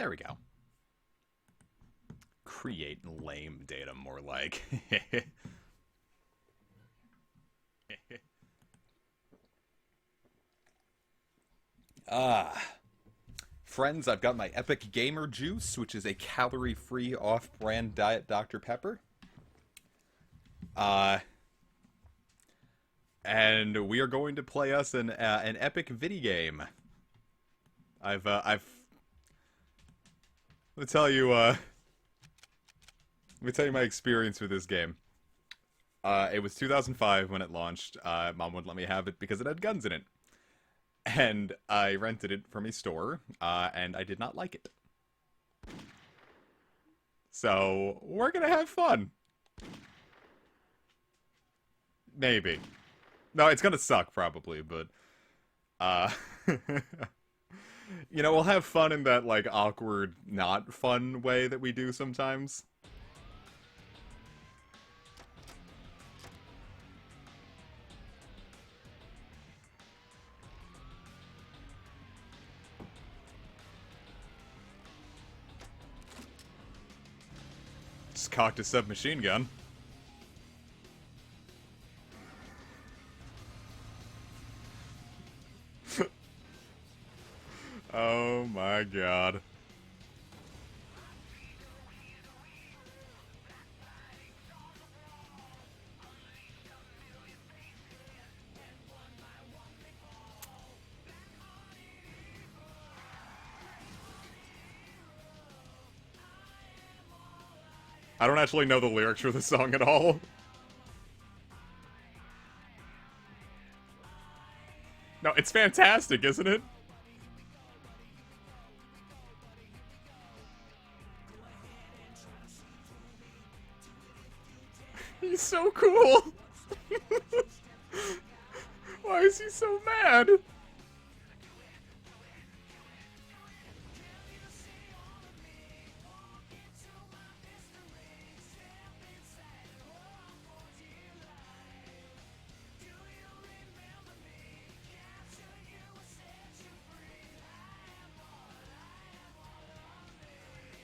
There we go. Create lame data, more like. Ah. Friends, I've got my Epic Gamer Juice, which is a calorie-free off-brand Diet Dr. Pepper. Uh, and we are going to play us an epic video game. Let me tell you, my experience with this game. It was 2005 when it launched. Mom wouldn't let me have it because it had guns in it. And I rented it from a store, and I did not like it. So, we're gonna have fun. Maybe. No, it's gonna suck, probably, but... Uh... you know, we'll have fun in that, like, awkward, not fun way that we do sometimes. Just cocked a submachine gun. Oh my god. I don't actually know the lyrics for the song at all. No, it's fantastic, isn't it? He's so cool! Why is he so mad?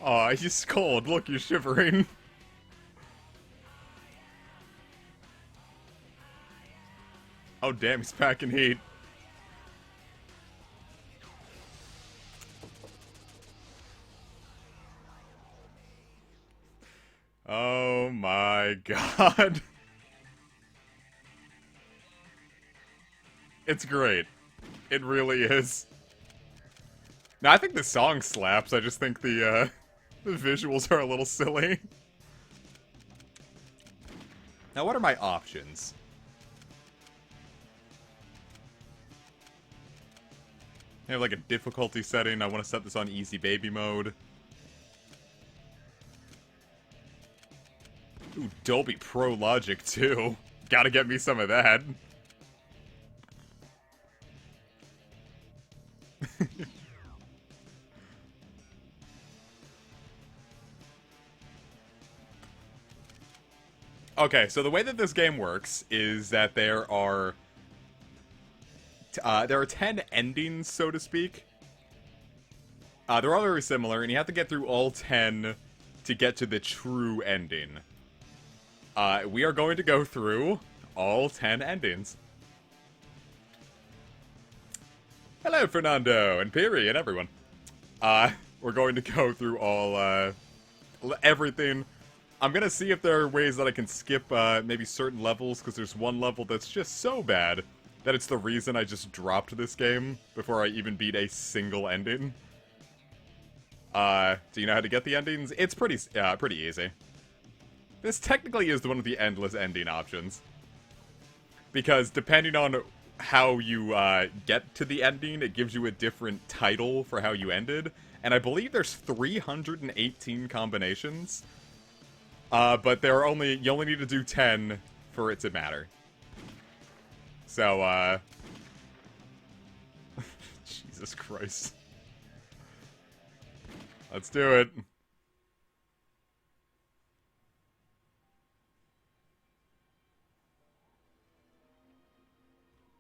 Aw, he's cold. Look, he's shivering. Oh damn, he's packing heat. Oh my god. It's great. It really is. Now, I think the song slaps. I just think the visuals are a little silly. Now, what are my options? I have like a difficulty setting. I want to set this on easy baby mode. Ooh, Dolby Pro Logic too. Gotta get me some of that. Okay, so the way that this game works is that there are 10 endings, so to speak. They're all very similar, and you have to get through all 10 to get to the true ending. We are going to go through all 10 endings. Hello, Fernando, and Piri, and everyone. We're going to go through all, everything. I'm gonna see if there are ways that I can skip, maybe certain levels, because there's one level that's just so bad that it's the reason I just dropped this game before I even beat a single ending. Do you know how to get the endings? It's pretty easy. This technically is one of the endless ending options. Because depending on how you, get to the ending, it gives you a different title for how you ended. And I believe there's 318 combinations. But you only need to do 10 for it to matter. So, Jesus Christ. Let's do it.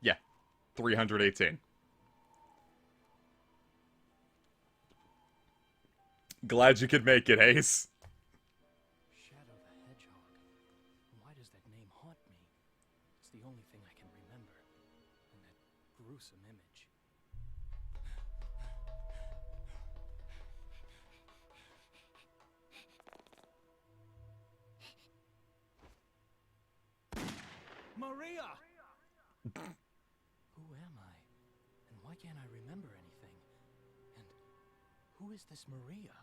Yeah, 318. Glad you could make it, Ace. Shadow the Hedgehog. Why does that name haunt me? It's the only thing I can remember. And that gruesome image. Maria! Who am I? And why can't I remember anything? And who is this Maria?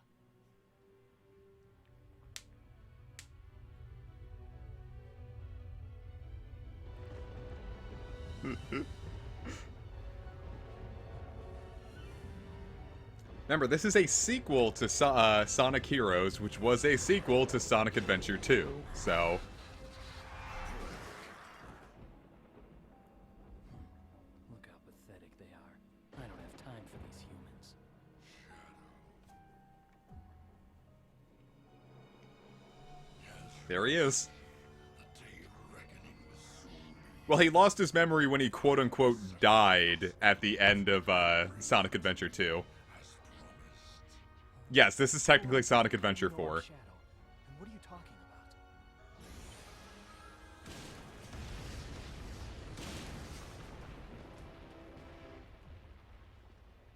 Remember, this is a sequel to Sonic Heroes, which was a sequel to Sonic Adventure 2, so... Look how pathetic they are. I don't have time for these humans. There he is. Well, he lost his memory when he quote-unquote died at the end of Sonic Adventure 2. Yes, this is technically Sonic Adventure 4. Shadow. And what are you talking about?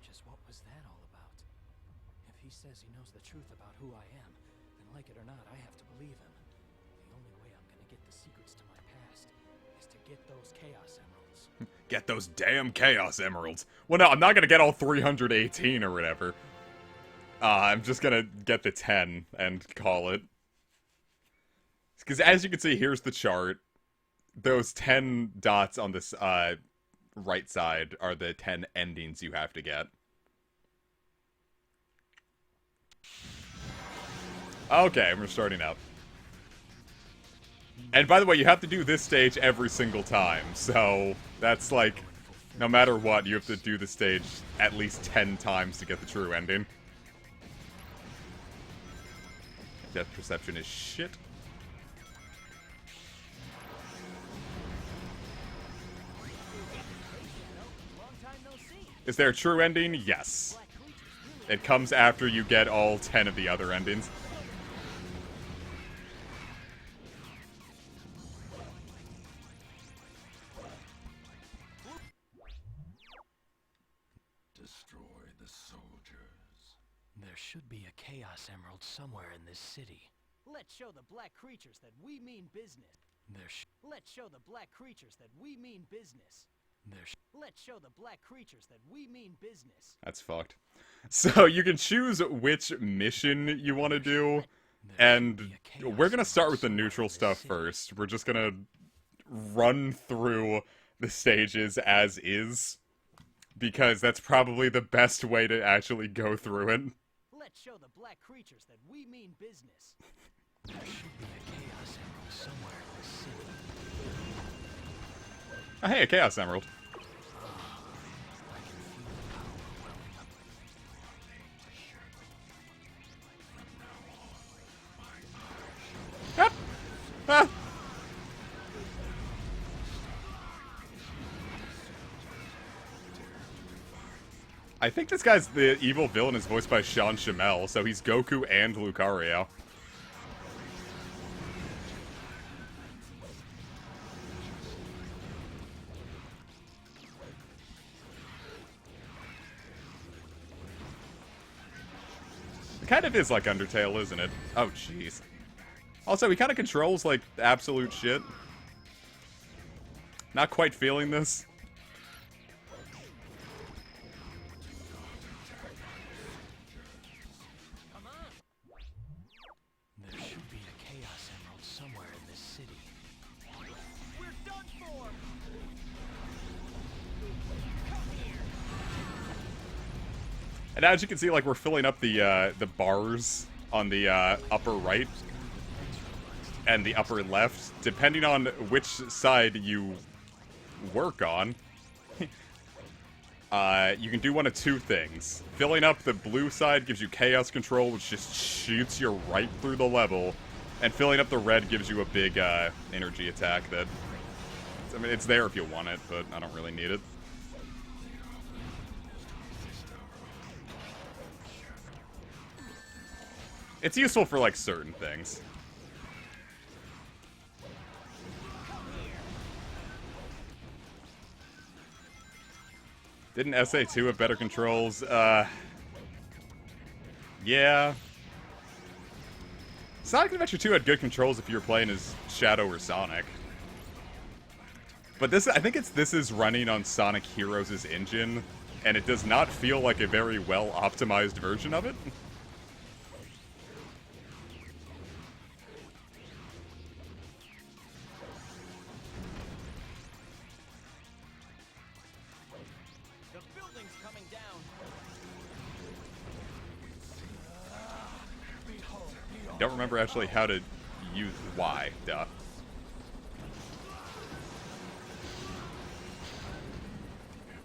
Just what was that all about? If he says he knows the truth about who I am, then like it or not, I have to believe him. The only way I'm gonna get the secrets to my past is to get those Chaos Emeralds. Get those damn Chaos Emeralds. Well, no, I'm not gonna get all 318 or whatever. I'm just gonna get the 10 and call it. Because as you can see, here's the chart. Those 10 dots on this right side are the 10 endings you have to get. Okay, we're starting up. And by the way, you have to do this stage every single time, so that's like, no matter what, you have to do the stage at least 10 times to get the true ending. Depth perception is shit. Is there a true ending? Yes. It comes after you get all 10 of the other endings. Destroy the soldiers. There should be a Chaos Emerald somewhere in this city. Let's show the black creatures that we mean business. Let's show the black creatures that we mean business. Let's show the black creatures that we mean business. That's fucked. So you can choose which mission you want to do, and we're gonna start with the neutral stuff first. We're just gonna run through the stages as is, because that's probably the best way to actually go through it. Let's show the black creatures that we mean business. There should be a Chaos Emerald somewhere in this city. Oh, hey, a Chaos Emerald. Ah! Ah! I think this guy's the evil villain is voiced by Sean Shamel, so he's Goku and Lucario. It kind of is like Undertale, isn't it? Oh, jeez. Also, he kind of controls, like, absolute shit. Not quite feeling this. There should be a Chaos Emerald somewhere in this city. We're done for. And as you can see, like, we're filling up the bars on the upper right and the upper left, depending on which side you work on. You can do one of two things. Filling up the blue side gives you Chaos Control, which just shoots you right through the level, and filling up the red gives you a big energy attack that, I mean, it's there if you want it, but I don't really need it. It's useful for, like, certain things. Didn't SA2 have better controls? Yeah. Sonic Adventure 2 had good controls if you were playing as Shadow or Sonic. But this, I think this is running on Sonic Heroes' engine, and it does not feel like a very well-optimized version of it. The building's coming down. Don't remember actually how to use Y. Duh.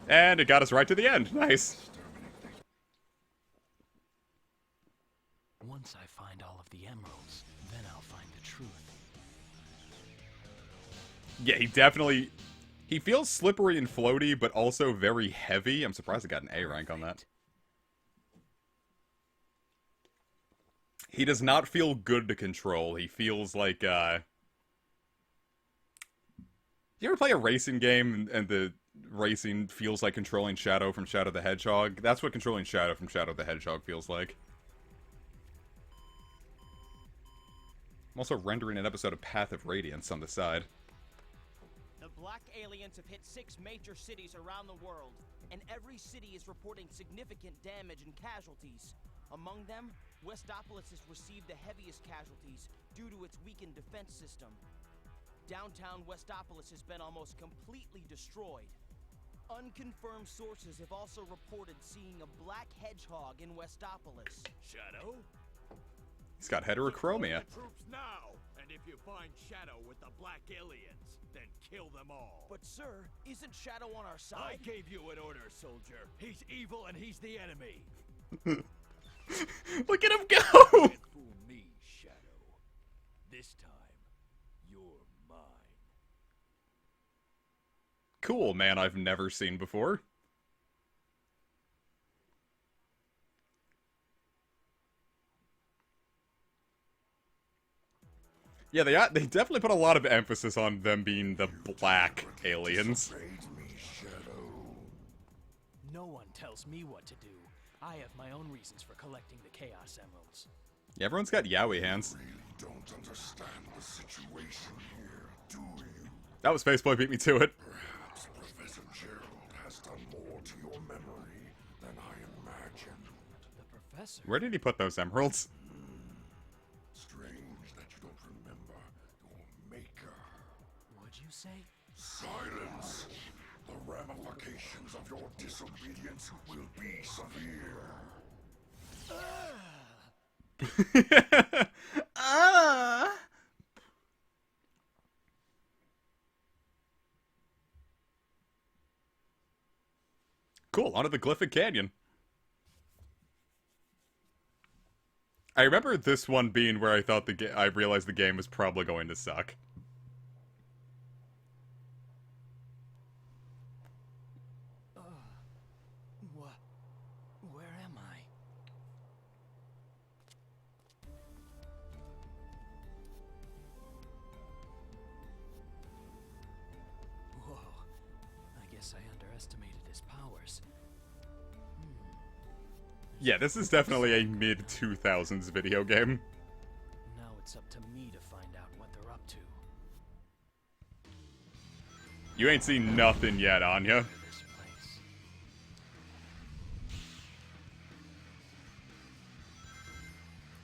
And it got us right to the end. Nice. Once I find all of the emeralds, then I'll find the truth. Yeah, he definitely... He feels slippery and floaty, but also very heavy. I'm surprised I got an A rank on that. He does not feel good to control. He feels like, You ever play a racing game and the racing feels like controlling Shadow from Shadow the Hedgehog? That's what controlling Shadow from Shadow the Hedgehog feels like. I'm also rendering an episode of Path of Radiance on the side. The black aliens have hit 6 major cities around the world, and every city is reporting significant damage and casualties. Among them, Westopolis has received the heaviest casualties due to its weakened defense system. Downtown Westopolis has been almost completely destroyed. Unconfirmed sources have also reported seeing a black hedgehog in Westopolis. Shadow? He's got heterochromia. The troops now, and if you find Shadow with the black aliens, then kill them all. But sir, isn't Shadow on our I side? gave you an order, soldier. He's evil and he's the enemy. Look at him go! Can't fool me, Shadow. This time, you're mine. Cool, man I've never seen before. Yeah, they definitely put a lot of emphasis on them being the black aliens. Disobeyed me, Shadow. No one tells me what to do. I have my own reasons for collecting the Chaos Emeralds. Yeah, everyone's got yaoi hands. Really don't understand the situation here, do you? That was Spaceboy beat me to it. Perhaps Professor Gerald has done more to your memory than I imagined. The professor? Where did he put those emeralds? Strange that you don't remember your maker. What'd you say? Silence! The ramifications of your disobedience will be severe. Cool, onto the Glyphic Canyon. I remember this one being where I thought I realized the game was probably going to suck. Where am I? Whoa. I guess I underestimated his powers. Yeah, this is definitely a mid-2000s video game. Now it's up to me to find out what they're up to. You ain't seen nothing yet, Anya. This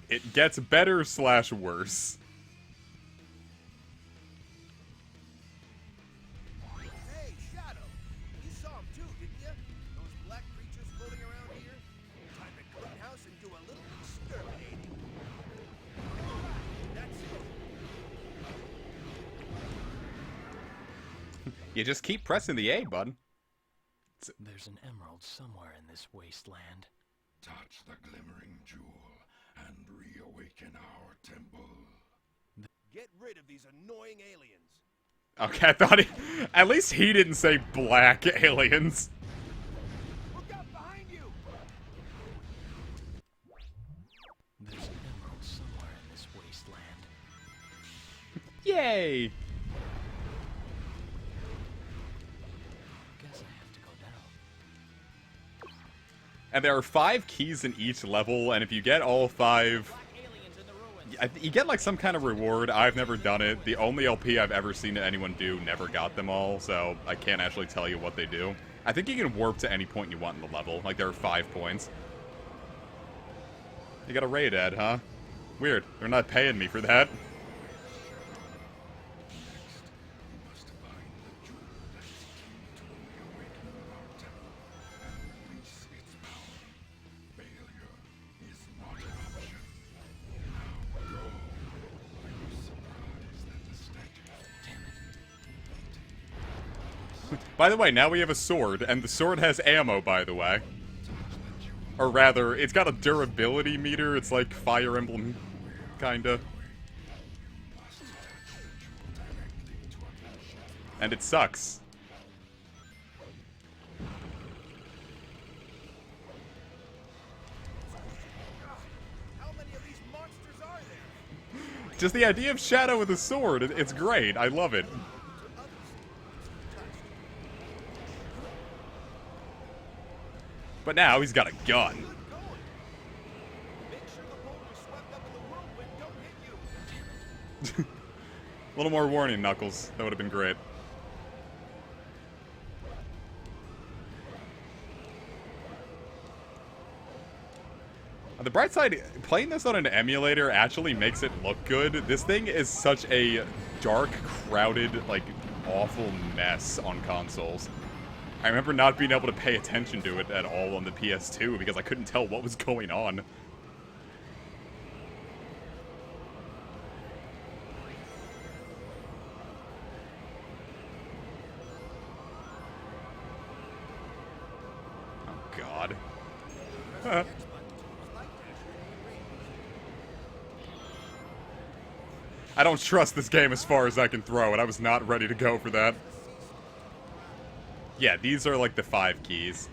place. It gets better / worse. Hey, Shadow! You saw him too, didn't you? Those black creatures floating around here? Time to clean house and do a little exterminating. That's it. You just keep pressing the A button. There's an emerald somewhere in this wasteland. Touch the glimmering jewel and reawaken our temple. Get rid of these annoying aliens. Okay, I thought at least he didn't say black aliens. Look out behind you! There's an emerald Yay! Guess I have to go down. And there are 5 keys in each level, and if you get all 5, Black aliens in the ruins. you get like some kind of reward. I've never done it. The only LP I've ever seen anyone do never got them all, so I can't actually tell you what they do. I think you can warp to any point you want in the level. Like, there are 5 points. You got a raid ad, huh? Weird. They're not paying me for that. By the way, now we have a sword, and the sword has ammo, by the way. Or rather, it's got a durability meter. It's like Fire Emblem, kinda. And it sucks. How many of these monsters are there? Just the idea of Shadow with a sword, it's great. I love it. But now he's got a gun. Good going. Make sure the boulders swept up in the whirlwind don't hit you. A little more warning, Knuckles. That would have been great. On the bright side, playing this on an emulator actually makes it look good. This thing is such a dark, crowded, like, awful mess on consoles. I remember not being able to pay attention to it at all on the PS2 because I couldn't tell what was going on. Oh, God. I don't trust this game as far as I can throw it. I was not ready to go for that. Yeah, these are like the 5 keys.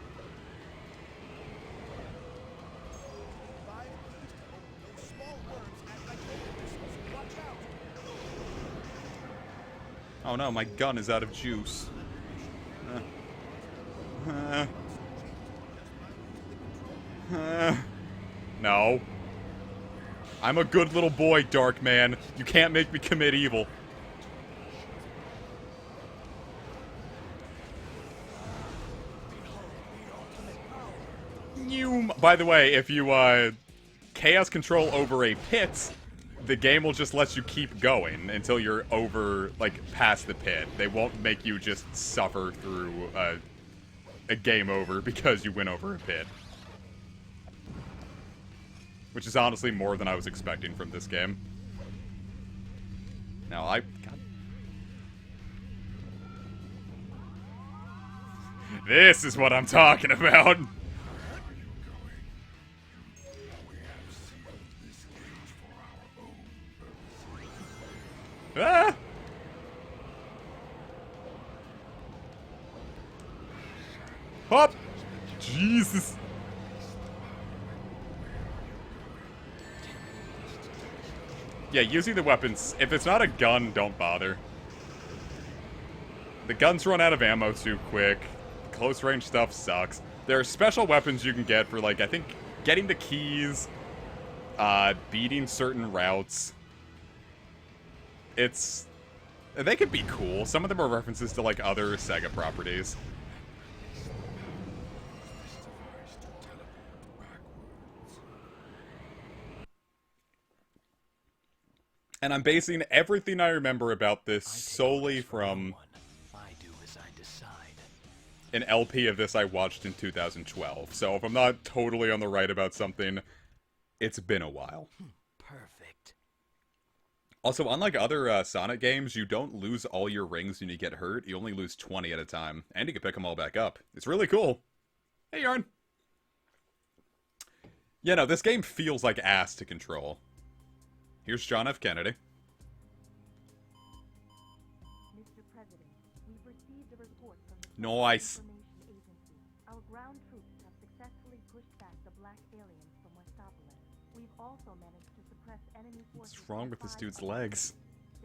5 keys to open those small worms at like missiles. Watch out. Oh no, my gun is out of juice. No. I'm a good little boy, Dark Man. You can't make me commit evil. By the way, if you chaos control over a pit, the game will just let you keep going until you're over, like, past the pit. They won't make you just suffer through a game over because you went over a pit. Which is honestly more than I was expecting from this game. Now, God. This is what I'm talking about! Ah! Hop! Jesus! Yeah, using the weapons. If it's not a gun, don't bother. The guns run out of ammo too quick. Close range stuff sucks. There are special weapons you can get for, like, I think getting the keys, beating certain routes. They could be cool. Some of them are references to, like, other Sega properties. And I'm basing everything I remember about this solely from I do as I decide. an LP of this I watched in 2012. So if I'm not totally on the right about something, it's been a while. Perfect. Also, unlike other Sonic games, you don't lose all your rings when you get hurt. You only lose 20 at a time. And you can pick them all back up. It's really cool. Hey, Yarn. Yeah, no, this game feels like ass to control. Here's John F. Kennedy. Mr. President, we've received a report from the Nice. Information Agency. Our ground troops have successfully pushed back the black aliens from Westopolis. We've also managed to suppress enemy forces. What's wrong with this inside dude's of- legs?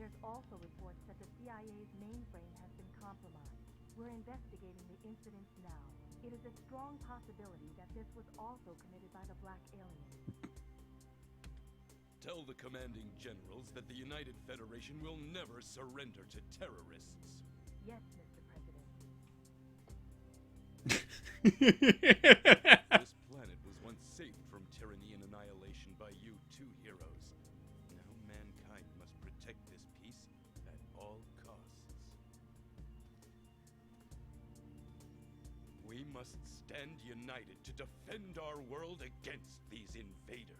There's also reports that the CIA's mainframe has been compromised. We're investigating the incidents now. It is a strong possibility that this was also committed by the Black Aliens. Tell the commanding generals that the United Federation will never surrender to terrorists. Yes, Mr. President. This planet was once saved from tyranny and annihilation by you two heroes. Now mankind must protect this peace at all costs. We must stand united to defend our world against these invaders.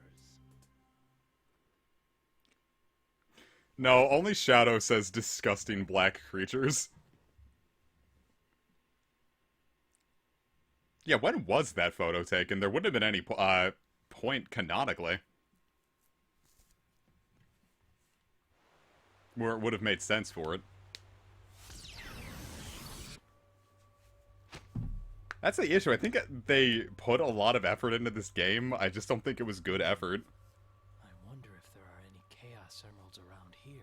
No, only Shadow says disgusting black creatures. Yeah, when was that photo taken? There wouldn't have been any point canonically. Where it would have made sense for it. That's the issue. I think they put a lot of effort into this game. I just don't think it was good effort. I wonder if there are any Chaos Emeralds around here.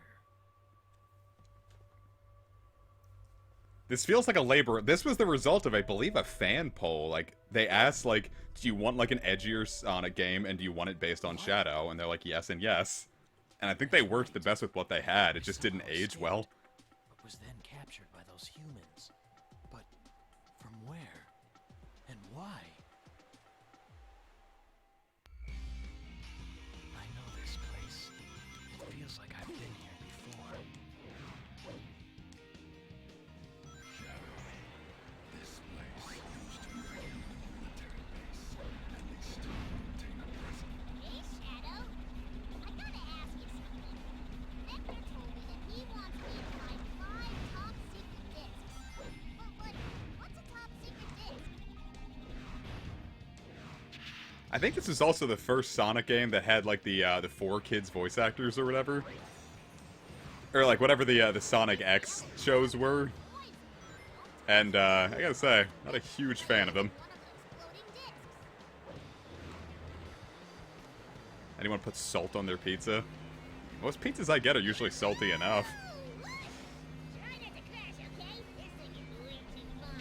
This feels like a labor. This was the result of, I believe, a fan poll. Like, they asked, like, do you want, like, an edgier Sonic game, and do you want it based on Shadow? And they're like, yes and yes. And I think they worked the best with what they had. It just didn't age well. But was then captured by those humans. But from where? And why? I know this place. It feels like I've been here before. This place used to be a military base, and they still maintain a prison. Hey, Shadow. I gotta ask you something. Vector told me that he wants me to find 5 top secret discs. But what's a top secret disc? I think this is also the first Sonic game that had, like, the 4 kids voice actors or whatever. Or, like, whatever the Sonic X shows were. And, I gotta say, not a huge fan of them. One of those floating discs. Anyone put salt on their pizza? Most pizzas I get are usually salty enough. Ooh, what? Try not to crash, okay? This thing is way too fun.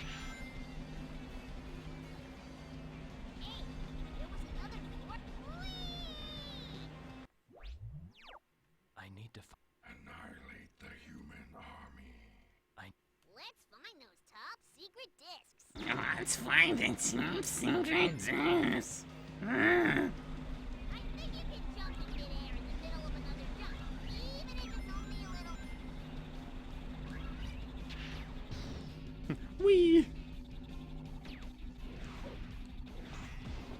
Hey, there was another door. Whee! I need to Annihilate the human army. Let's find those top secret discs. Let's find the top secret disc. I think you can jump in midair in the middle of another jump, even if it's only a little. Whee!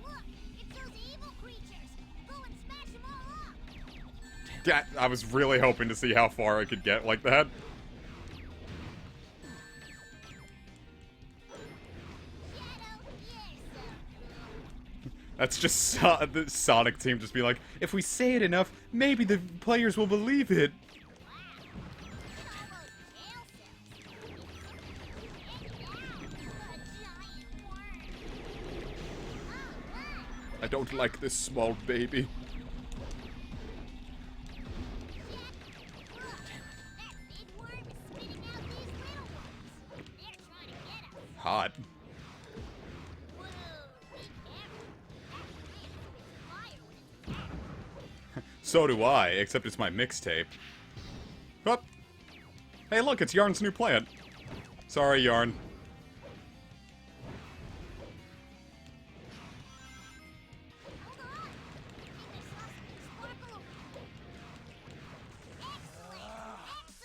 Look, it's those evil creatures. Go and smash them all up. Yeah, I was really hoping to see how far I could get like that. Shadow, you're so cool. That's just the Sonic team just being like, if we say it enough, maybe the players will believe it. I don't like this small baby. Hot. So do I, except it's my mixtape. Oh. Hey look, it's Yarn's new plant. Sorry, Yarn.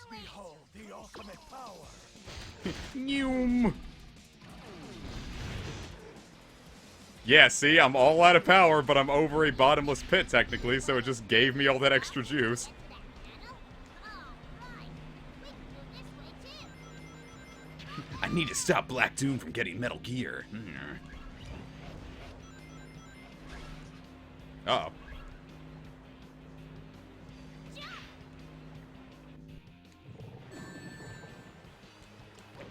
Behold the ultimate power. Noom. Yeah, see, I'm all out of power, but I'm over a bottomless pit, technically, so it just gave me all that extra juice. I need to stop Black Doom from getting Metal Gear. Uh-oh.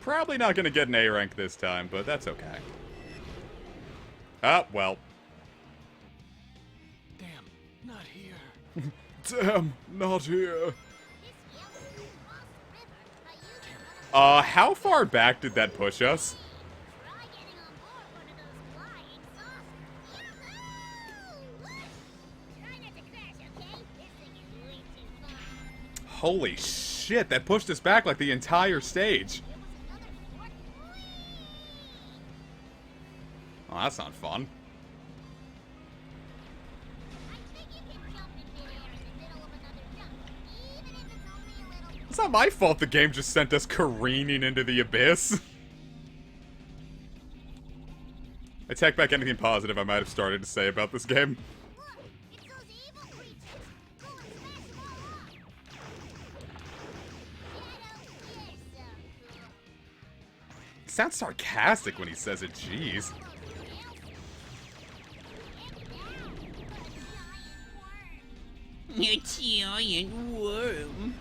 Probably not gonna get an A rank this time, but that's okay. Ah, well. Damn, not here. Damn, not here. How far back did that push us? Try getting on board one of those flying saucers. Yahoo! Look! Try not to crash, okay? This thing is way too fun. Holy shit, that pushed us back like the entire stage. There was another fourth. Whee! Oh, that's not fun. I think you can jump in midair in the middle of another jump, even if it's only a little. It's not my fault the game just sent us careening into the abyss. I take back anything positive I might have started to say about this game. Look! It's those evil creatures! Go and smash them all up! Shadow, you're so cool. He sounds sarcastic when he says it, jeez. A giant worm.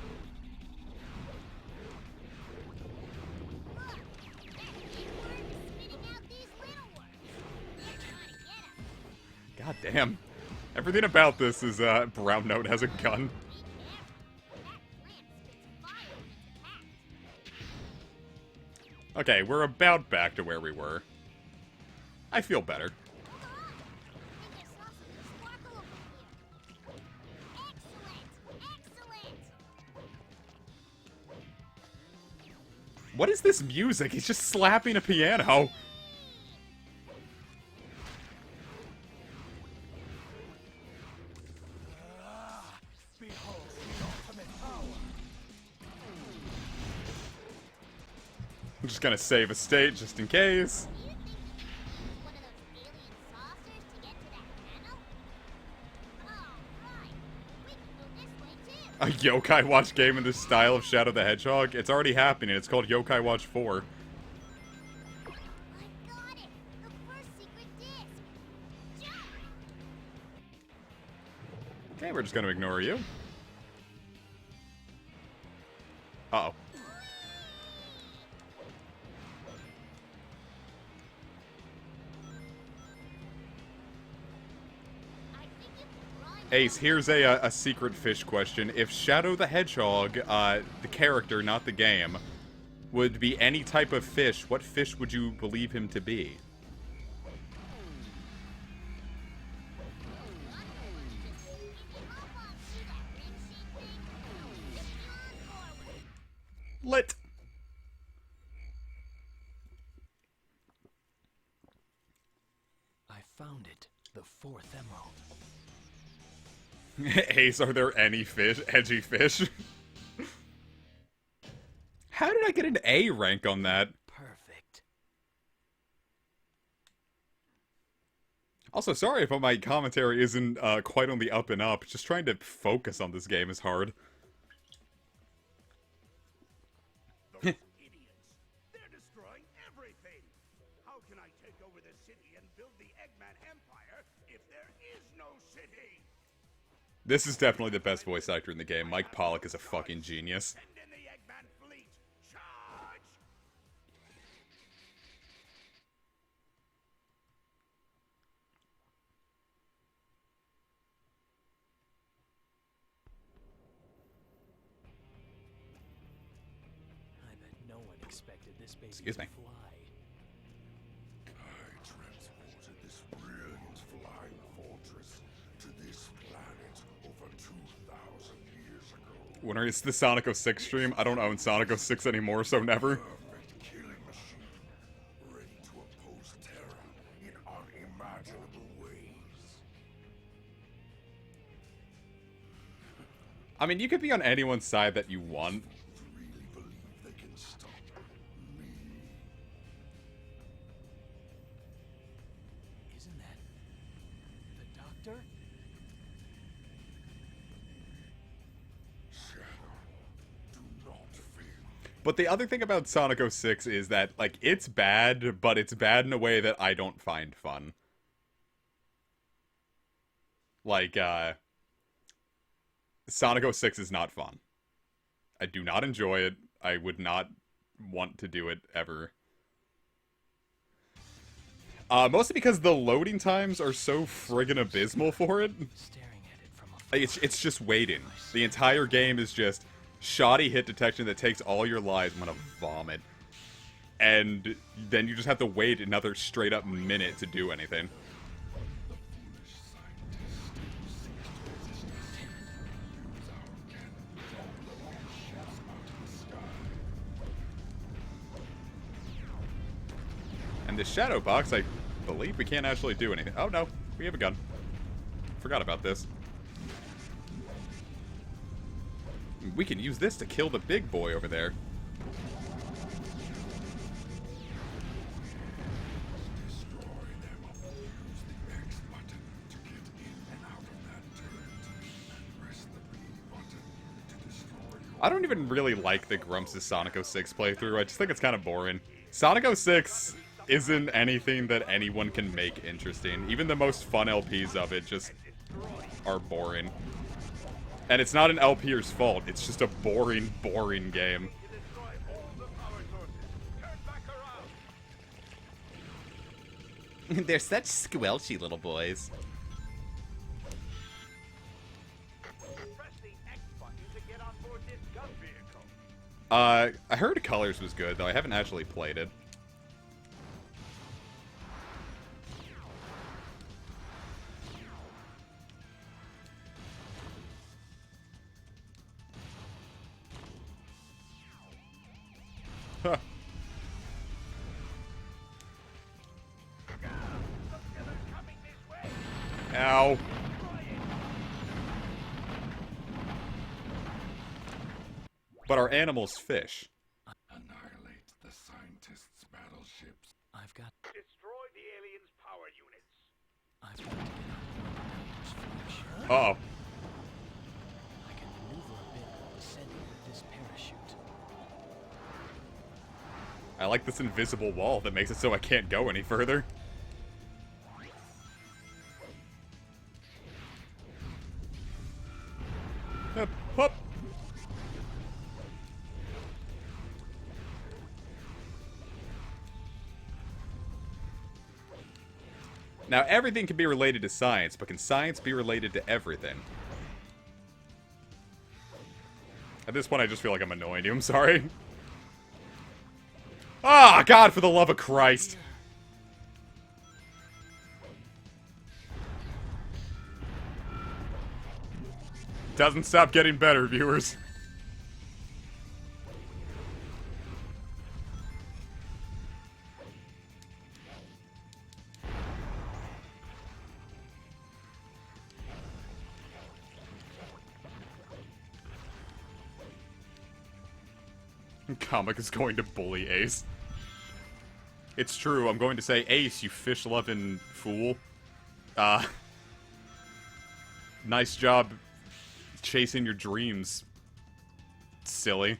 God damn. Everything about this is, Brown Note has a gun. Okay, we're about back to where we were. I feel better. What is this music? He's just slapping a piano. Behold the ultimate power. I'm just gonna save a state just in case. Do you think we can use one of those alien saucers to get to that panel? Oh, right. We can go this way too. A Yokai Watch game in the style of Shadow the Hedgehog? It's already happening. It's called Yokai Watch 4. I got it! The first secret disc! Jump! Okay, we're just gonna ignore you. Uh-oh. I think you can run. Ace, here's a secret fish question. If Shadow the Hedgehog, the character, not the game, would be any type of fish, what fish would you believe him to be? Lit. I found it. The fourth emerald. Ace, are there any fish, edgy fish? How did I get an A rank on that? Perfect. Also, sorry if my commentary isn't quite on the up and up. Just trying to focus on this game is hard. Those idiots. They're destroying everything. How can I take over the city and build the Eggman Empire if there is no city? This is definitely the best voice actor in the game. Mike Pollock is a fucking genius. Send in the Eggman fleet. Charge! I bet no one expected this baby Excuse to me. fly. I transported this brilliant flying fortress to this planet over 2,000 years ago. When it's the Sonic 06 stream, I don't own Sonic 06 anymore, so never. Perfect killing machine, ready to oppose terror in unimaginable ways. I mean, you could be on anyone's side that you want. To really believe they can stop me. Isn't that the doctor? Shadow, do not fear. But the other thing about Sonic 06 is that, like, it's bad, but it's bad in a way that I don't find fun. Like, Sonic 06 is not fun. I do not enjoy it. I would not want to do it ever. Mostly because the loading times are so friggin' abysmal for it. Staring at it from afar. It's just waiting. The entire game is just shoddy hit detection that takes all your lives. I'm gonna vomit. And then you just have to wait another straight up minute to do anything. And the shadow box, I believe we can't actually do anything. Oh no, we have a gun. Forgot about this. We can use this to kill the big boy over there. I don't even really like the Grumps' Sonic 06 playthrough. I just think it's kind of boring. Sonic 06 isn't anything that anyone can make interesting. Even the most fun LPs of it just are boring. And it's not an LPer's fault. It's just a boring, boring game. They're such squelchy little boys. I heard Colors was good, though. I haven't actually played it. Huh. Ow. But our animals fish. Annihilate the scientists' battleships. I've got... Destroy the aliens' power units. I've got to get out of this flash. Uh-oh. I can maneuver a bit while descending with this parachute. I like this invisible wall that makes it so I can't go any further. Hup, hup. Now, everything can be related to science, but can science be related to everything? At this point, I just feel like I'm annoying you. I'm sorry. Ah, God, for the love of Christ. Doesn't stop getting better, viewers. Comic is going to bully Ace. It's true, I'm going to say, Ace, you fish-loving fool. Nice job chasing your dreams, silly.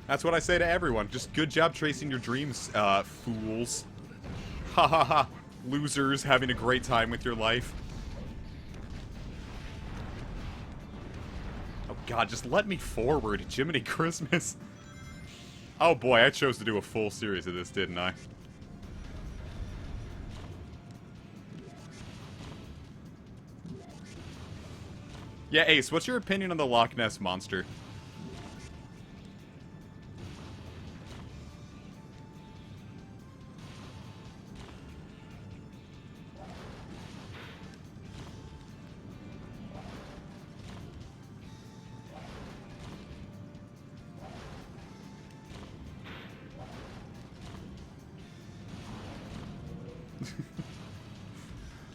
That's what I say to everyone. Just good job chasing your dreams, fools. Ha ha ha. Losers having a great time with your life. Oh god, just let me forward, Jiminy Christmas. Oh boy, I chose to do a full series of this, didn't I? Yeah, Ace, what's your opinion on the Loch Ness Monster?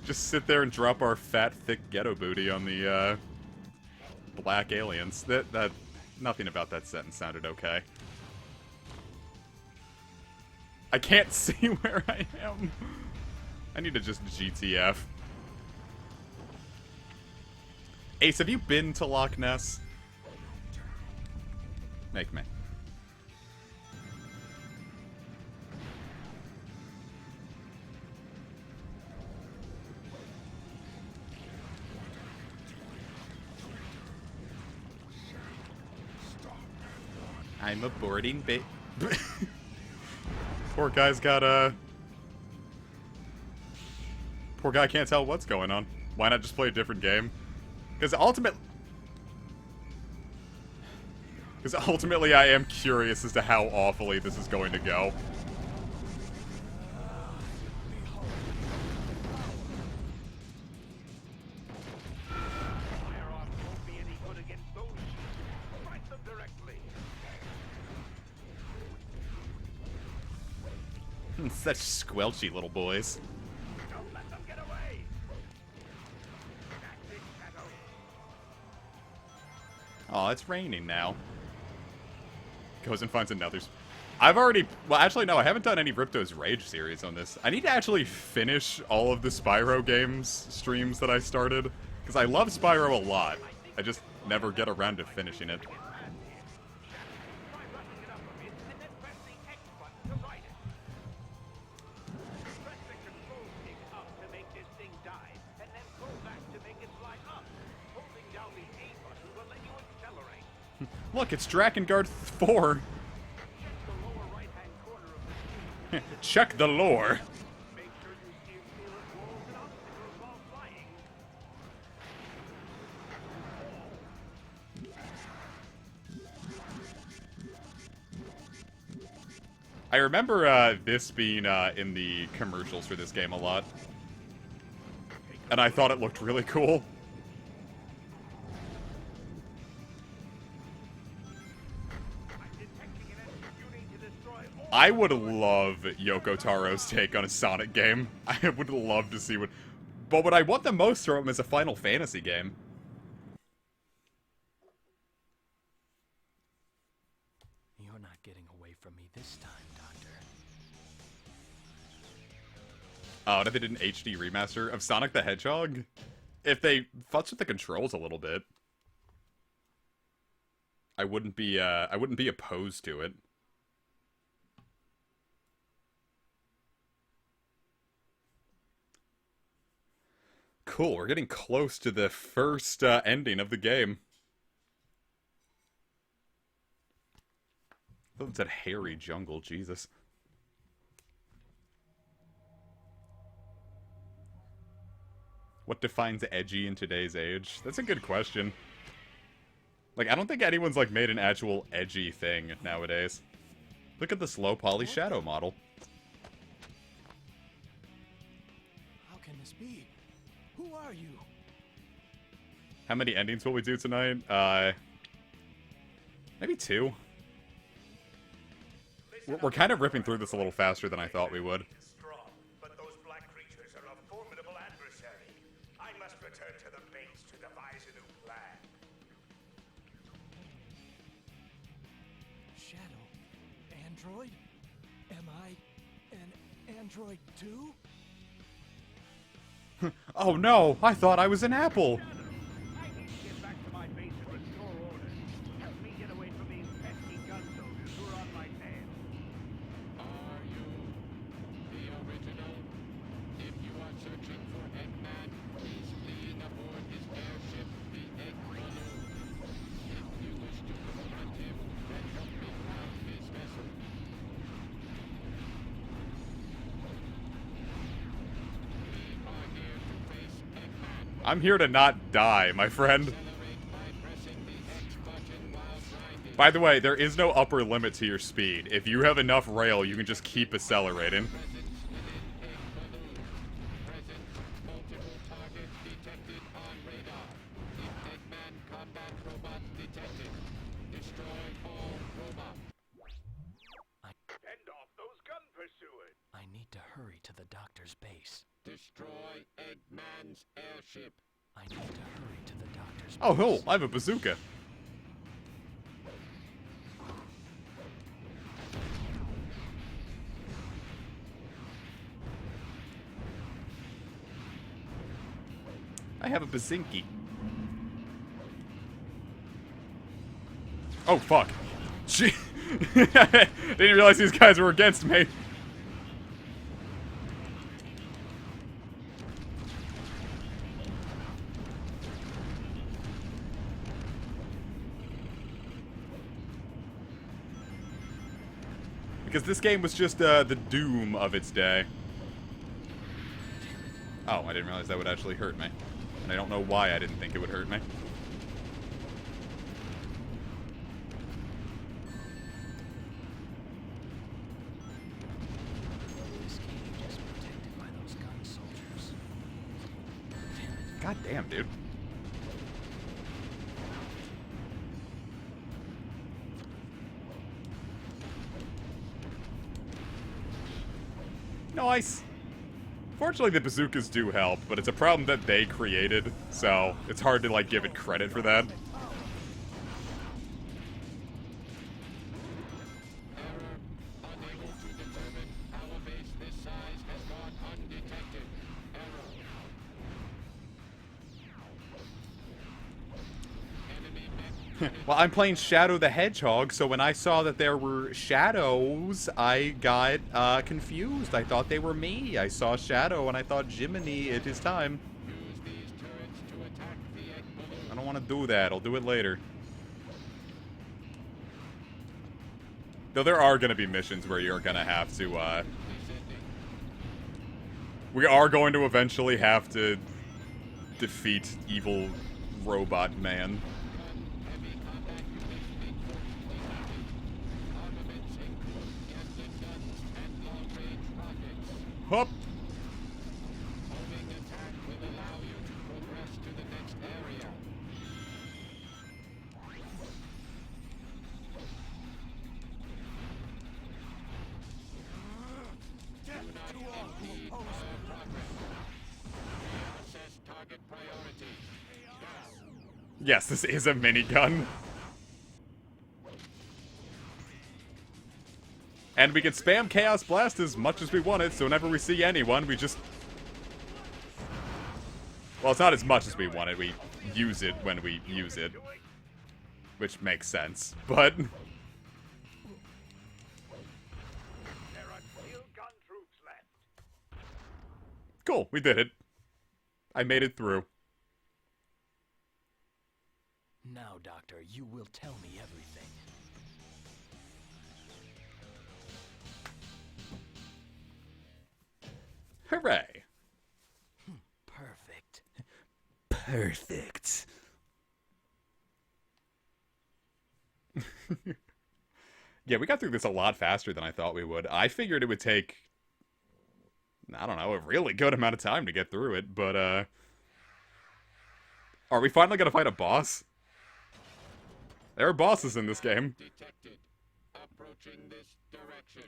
Just sit there and drop our fat, thick ghetto booty on the, black aliens. That nothing about that sentence sounded okay. I can't see where I am. I need to just GTF. Ace, have you been to Loch Ness? Make me. I'm a boarding bait. Poor guy's got Poor guy can't tell what's going on. Why not just play a different game? Because ultimately I am curious as to how awfully this is going to go. Firearms won't be any good against those shields. Strike them directly. Such squelchy little boys. Don't let them get away. That's it, Shadow. Oh, it's raining now. Goes and finds another. I've already... Well, actually, no, I haven't done any Ripto's Rage series on this. I need to actually finish all of the Spyro games streams that I started. Because I love Spyro a lot. I just never get around to finishing it. Try rushing it up a bit, and then press the X button to right it. Press the control stick up to make this thing dive, and then pull back to make it slide up. Holding down the A button will let you accelerate. Look, it's Drakengard 4. The lower right-hand corner of the screen. Check the lore. Make sure you steer clear of walls and obstacles while flying. I remember this being in the commercials for this game a lot. And I thought it looked really cool. I would love Yoko Taro's take on a Sonic game. I would love to see what... But what I want the most from him is a Final Fantasy game. You're not getting away from me this time, Doctor. Oh, if they did an HD remaster of Sonic the Hedgehog? If they futzed with the controls a little bit, I wouldn't be opposed to it. Cool, we're getting close to the first ending of the game. I thought it said hairy jungle, Jesus. What defines edgy in today's age? That's a good question. Like, I don't think anyone's, like, made an actual edgy thing nowadays. Look at this low poly shadow model. How can this be? Who are you? How many endings will we do tonight? Maybe 2. We're kind of ripping through this a little faster than I thought we would. Strong, but those black creatures are a formidable adversary. I must return to the base to devise a new plan. Shadow? Android? Am I an android too? Oh no, I thought I was an apple. I need to get back to my base and restore order. Help me get away from these pesky gun soldiers who are on my tail. Are you the original? If you are searching for Eggman, please lean aboard his airship, the Egg Balloon. If you wish to confront him, then help me ground his vessel. We are here to face Eggman. I'm here to not die, my friend. Accelerate by pressing the X button while grinding. By the way, there is no upper limit to your speed. If you have enough rail, you can just keep accelerating. Presence within Egg Balloon. Presence. Multiple targets detected on radar. If Eggman combat robot detected. Destroy all robot. Fend off those gun pursuers. I need to hurry to the doctor's base. Destroy Eggman's airship. I need to hurry to the doctor's Oh, base. cool. I have a bazooka. I have a bazinki. Oh, fuck. Gee. Didn't realize these guys were against me. Because this game was just the doom of its day. Oh, I didn't realize that would actually hurt me. And I don't know why I didn't think it would hurt me. This cage is protected by those gun soldiers. Damn it. God damn, dude. Nice. Fortunately, the bazookas do help, but it's a problem that they created, so it's hard to, like, give it credit for that. Well, I'm playing Shadow the Hedgehog, so when I saw that there were shadows, I got confused. I thought they were me. I saw Shadow, and I thought, Jiminy, it is time. I don't want to do that. I'll do it later. Though there are going to be missions where you're going to have to, we are going to eventually have to defeat evil robot man. Hup. Yes, this is a minigun. And we can spam Chaos Blast as much as we want it, so whenever we see anyone, we just... Well, it's not as much as we want it, we use it when we use it. Which makes sense, but... There are still gun troops left. Cool, we did it. I made it through. Now, Doctor, you will tell me everything. Hooray! Perfect. Perfect. Yeah, we got through this a lot faster than I thought we would. I figured it would take, I don't know, a really good amount of time to get through it, but, are we finally gonna fight a boss? There are bosses in this game. Detected. Approaching this direction.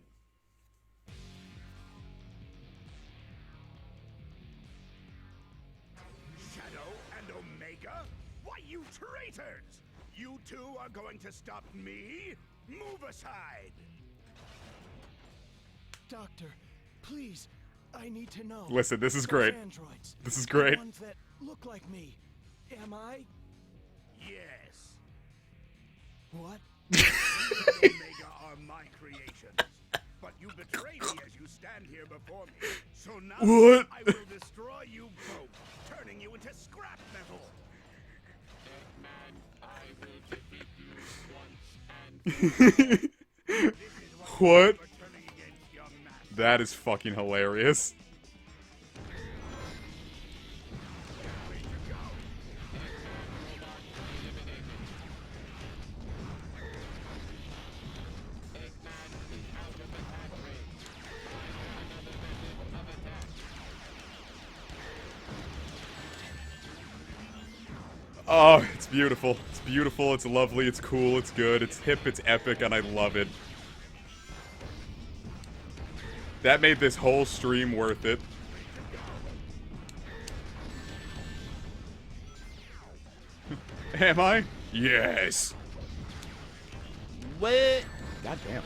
Shadow and Omega? Why, you traitors! You two are going to stop me? Move aside! Doctor, please, I need to know. Listen, this is Those great. androids, This is the great. ones that look like me. Am I? Yes. What? Omega are my creations. But you betray me as you stand here before me. So now What? I will destroy you both, turning you into scrap metal. Man, I will defeat you once and This is What? for turning against your master. That is fucking hilarious. Oh, it's beautiful. It's beautiful, it's lovely, it's cool, it's good, it's hip, it's epic, and I love it. That made this whole stream worth it. Am I? Yes. What? God damn.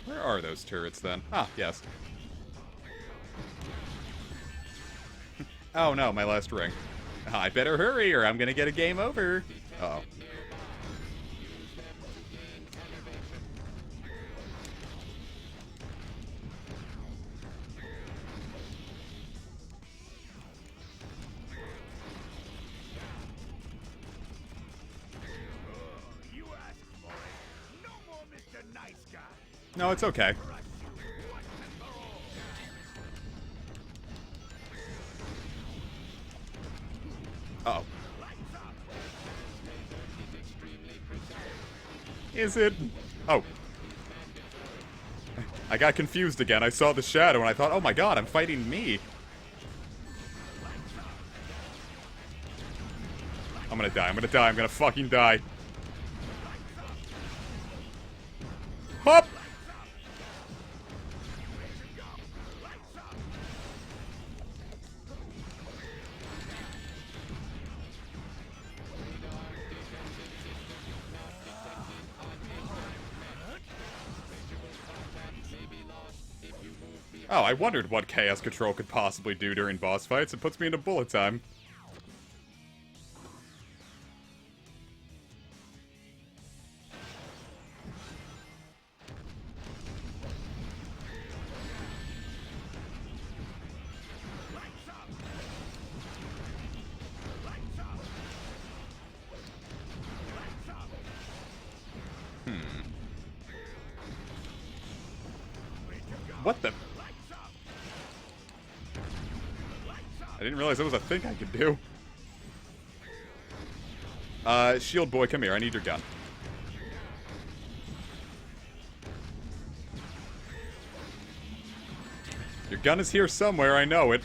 Where are those turrets then? Ah, yes. Oh no, my last ring. I better hurry or I'm gonna get a game over. Uh-oh. No, it's okay. Uh-oh. Is it? Oh. I got confused again. I saw the shadow and I thought, oh my god, I'm fighting me. I'm gonna die. I'm gonna die. I'm gonna fucking die. Hop! Oh, I wondered what Chaos Control could possibly do during boss fights. It puts me into bullet time. What the? I didn't realize that was a thing I could do. Shield boy, come here. I need your gun. Your gun is here somewhere, I know it.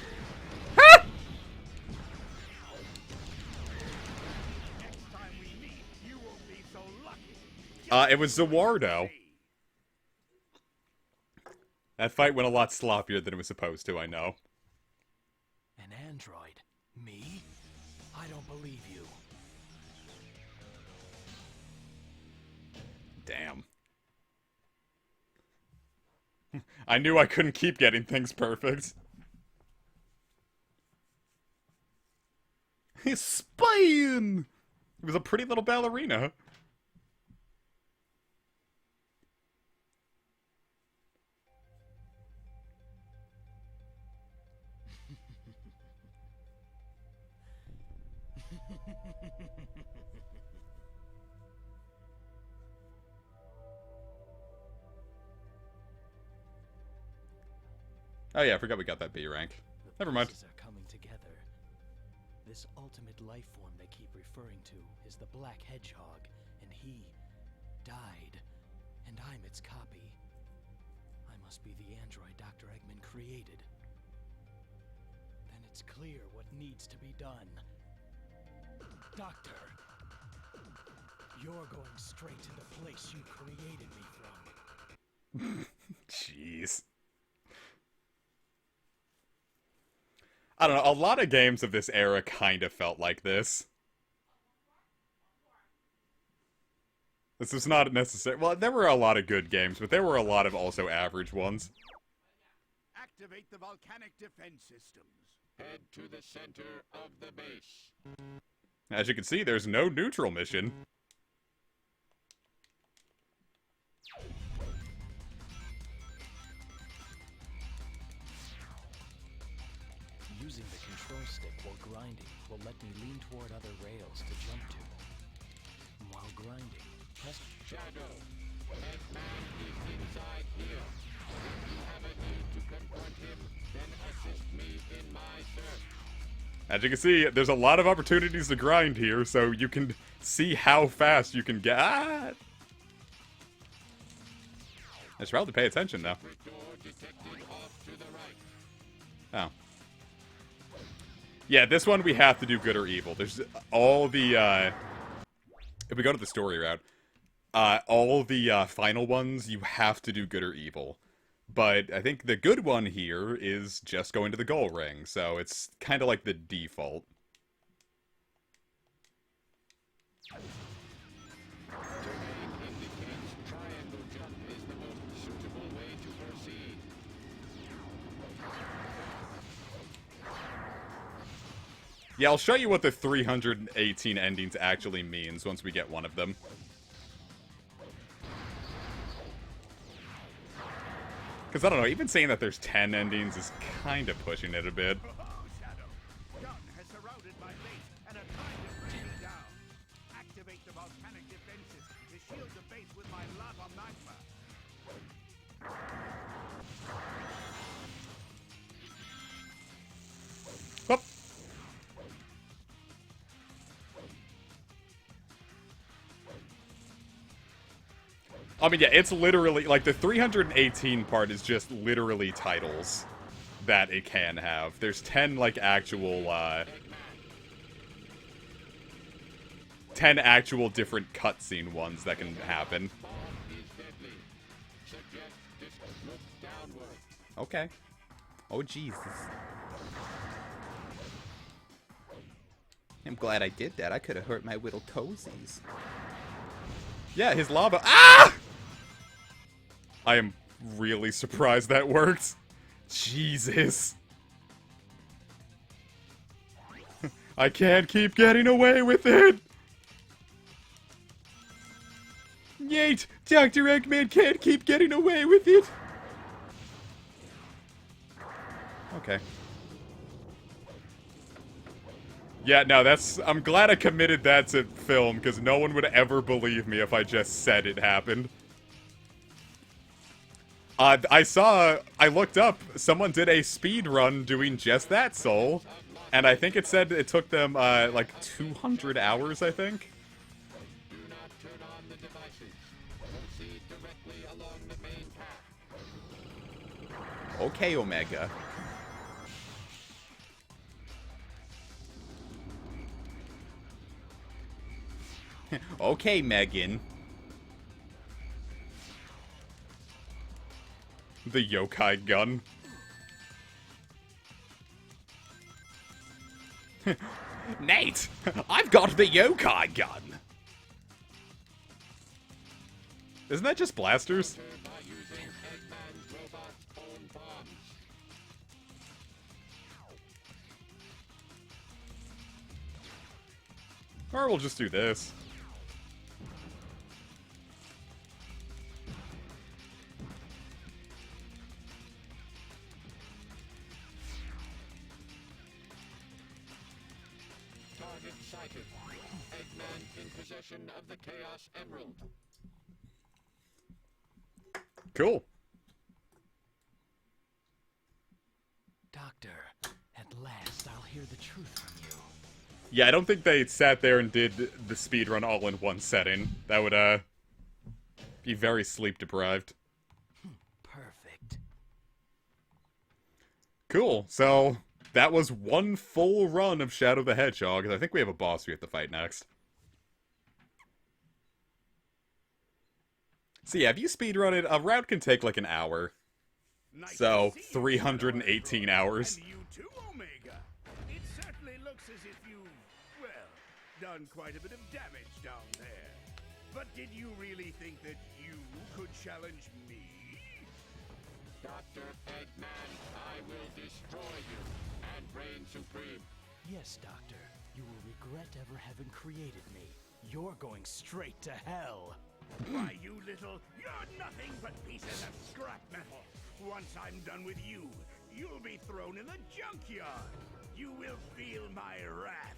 Ah! It was Zawardo. That fight went a lot sloppier than it was supposed to, I know. An android? Me? I don't believe you. Damn. I knew I couldn't keep getting things perfect. He's spying! It was a pretty little ballerina. Oh yeah, I forgot we got that B rank. Never mind. The pieces are coming together. This ultimate life form they keep referring to is the Black Hedgehog, and he died, and I'm its copy. I must be the android Dr. Eggman created. Then it's clear what needs to be done. Doctor, you're going straight to the place you created me from. Jeez. I don't know, a lot of games of this era kind of felt like this. This was not necessary. Well, there were a lot of good games, but there were a lot of also average ones. Activate the volcanic defense systems. Head to the center of the base. As you can see, there's no neutral mission. Using the control stick while grinding will let me lean toward other rails to jump to. While grinding, press Shadow. Eggman is inside here. If you have a need to confront him, then assist me in my search. As you can see, there's a lot of opportunities to grind here, so you can see how fast you can get. Ah! I should probably pay attention, though. Oh. Yeah, this one we have to do good or evil. There's all the, if we go to the story route, all the, final ones, you have to do good or evil. But I think the good one here is just going to the goal ring, so it's kind of like the default. Yeah, I'll show you what the 318 endings actually means once we get one of them. Because, I don't know, even saying that there's 10 endings is kind of pushing it a bit. Shadow. Gun has surrounded my base and are trying to bring me down. Activate the volcanic defenses to shield the base with my lava magma. I mean, yeah, it's literally, like, the 318 part is just literally titles that it can have. There's 10, like, actual, 10 actual different cutscene ones that can happen. Okay. Oh, Jesus. I'm glad I did that. I could have hurt my little toesies. Yeah, his lava. Ah! I am really surprised that worked. Jesus. I can't keep getting away with it. Yeet! Dr. Eggman can't keep getting away with it. Okay. Yeah, no, that's... I'm glad I committed that to film, because no one would ever believe me if I just said it happened. I looked up, someone did a speed run doing just that, Soul. And I think it said it took them, like 200 hours, I think. Do not turn on the devices. Proceed directly along the main path. Okay, Omega. Okay, Megan. The yokai gun. Nate! I've got the yokai gun! Isn't that just blasters? By using Eggman's robot's own bombs. Or we'll just do this. Target sighted. Eggman in possession of the Chaos Emerald. Cool. Doctor, at last I'll hear the truth from you. Yeah, I don't think they sat there and did the speedrun all in one setting. That would, be very sleep deprived. Perfect. Cool, so that was one full run of Shadow the Hedgehog, and I think we have a boss we have to fight next. So yeah, if you speedrun it, a route can take like an hour. Nice So, to see you, 318 hours. And you too, Omega. It certainly looks as if you've, well, done quite a bit of damage down there. But did you really think that you could challenge me? Dr. Eggman, I will destroy you and reign supreme. Yes, Doctor. You will regret ever having created me. You're going straight to hell. Why, you little... You're nothing but pieces of scrap metal. Once I'm done with you, you'll be thrown in the junkyard. You will feel my wrath.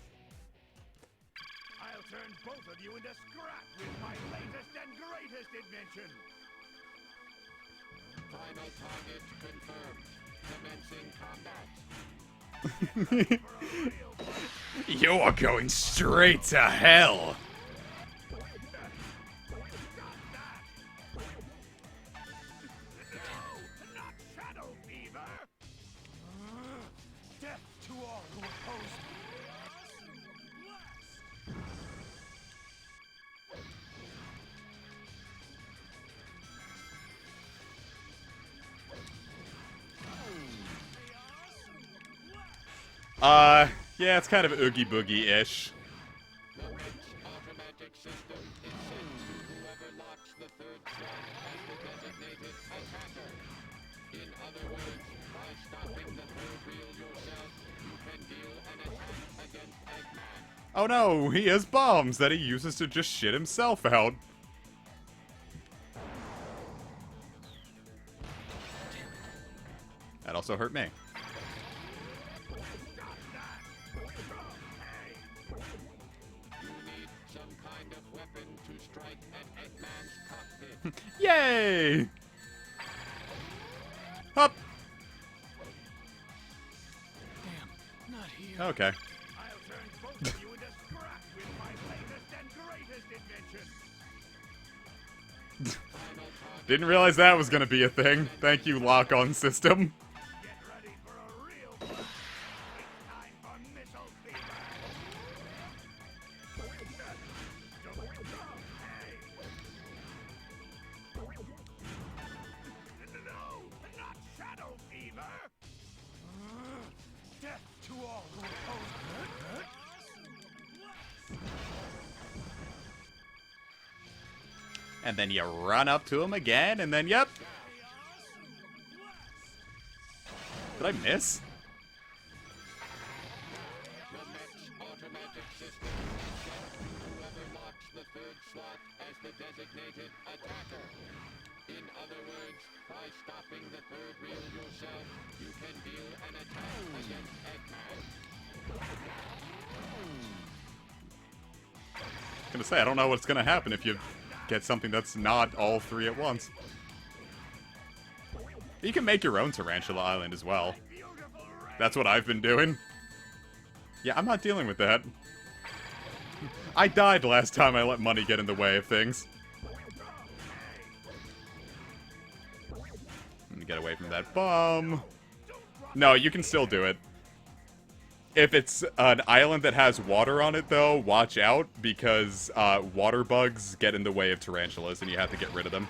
I'll turn both of you into scrap with my latest and greatest invention. Final target confirmed. Commencing combat. You're going straight to hell! Not Shadow Fever! Death to all who oppose me! Yeah, it's kind of Oogie Boogie-ish. The Witch automatic system is sent to whoever locks the third slot as the designated attacker. In other words, by stopping the third wheel yourself, you can deal an attack against Eggman. Oh no, he has bombs that he uses to just shit himself out. That also hurt me. You need some kind of weapon to strike at Eggman's cockpit. Yay! Up! Damn, not here. Okay. I'll turn both of you into scrap with my latest and greatest invention. Didn't realize that was gonna be a thing. Thank you, lock-on system. Get ready for a real fight. It's time for missile fever. No, not shadow fever. Death to all who oppose. And then you run up to him again, and then, yep. Did I miss? The mech's automatic system checks whoever marks the third slot as the designated attacker. In other words, by stopping the third reel yourself, you can deal an attack against Eggman. Gonna say, I don't know what's gonna happen if you get something that's not all three at once. You can make your own Tarantula Island as well. That's what I've been doing. Yeah, I'm not dealing with that. I died last time I let money get in the way of things. Let me get away from that bum. No, you can still do it. If it's an island that has water on it, though, watch out, because water bugs get in the way of tarantulas, and you have to get rid of them.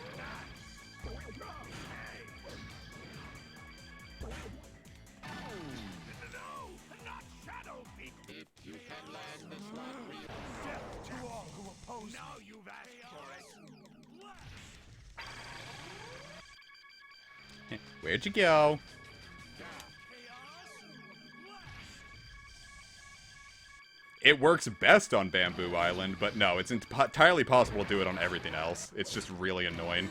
If you can land the slot reel, Death to all who oppose. Now you've asked for it. Where'd you go? It works best on Bamboo Island, but no, it's entirely possible to do it on everything else. It's just really annoying.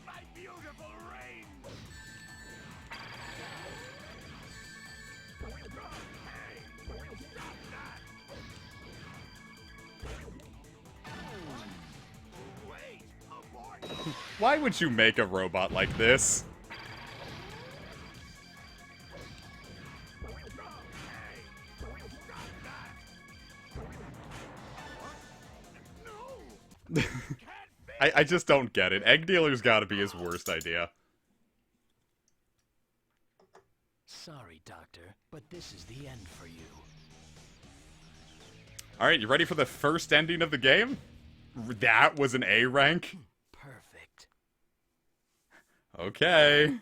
My beautiful rain. Wait, abort. Why would you make a robot like this? I just don't get it. Egg Dealer's gotta be his worst idea. Sorry, Doctor, but this is the end for you. Alright, you ready for the first ending of the game? That was an A rank? Perfect. Okay.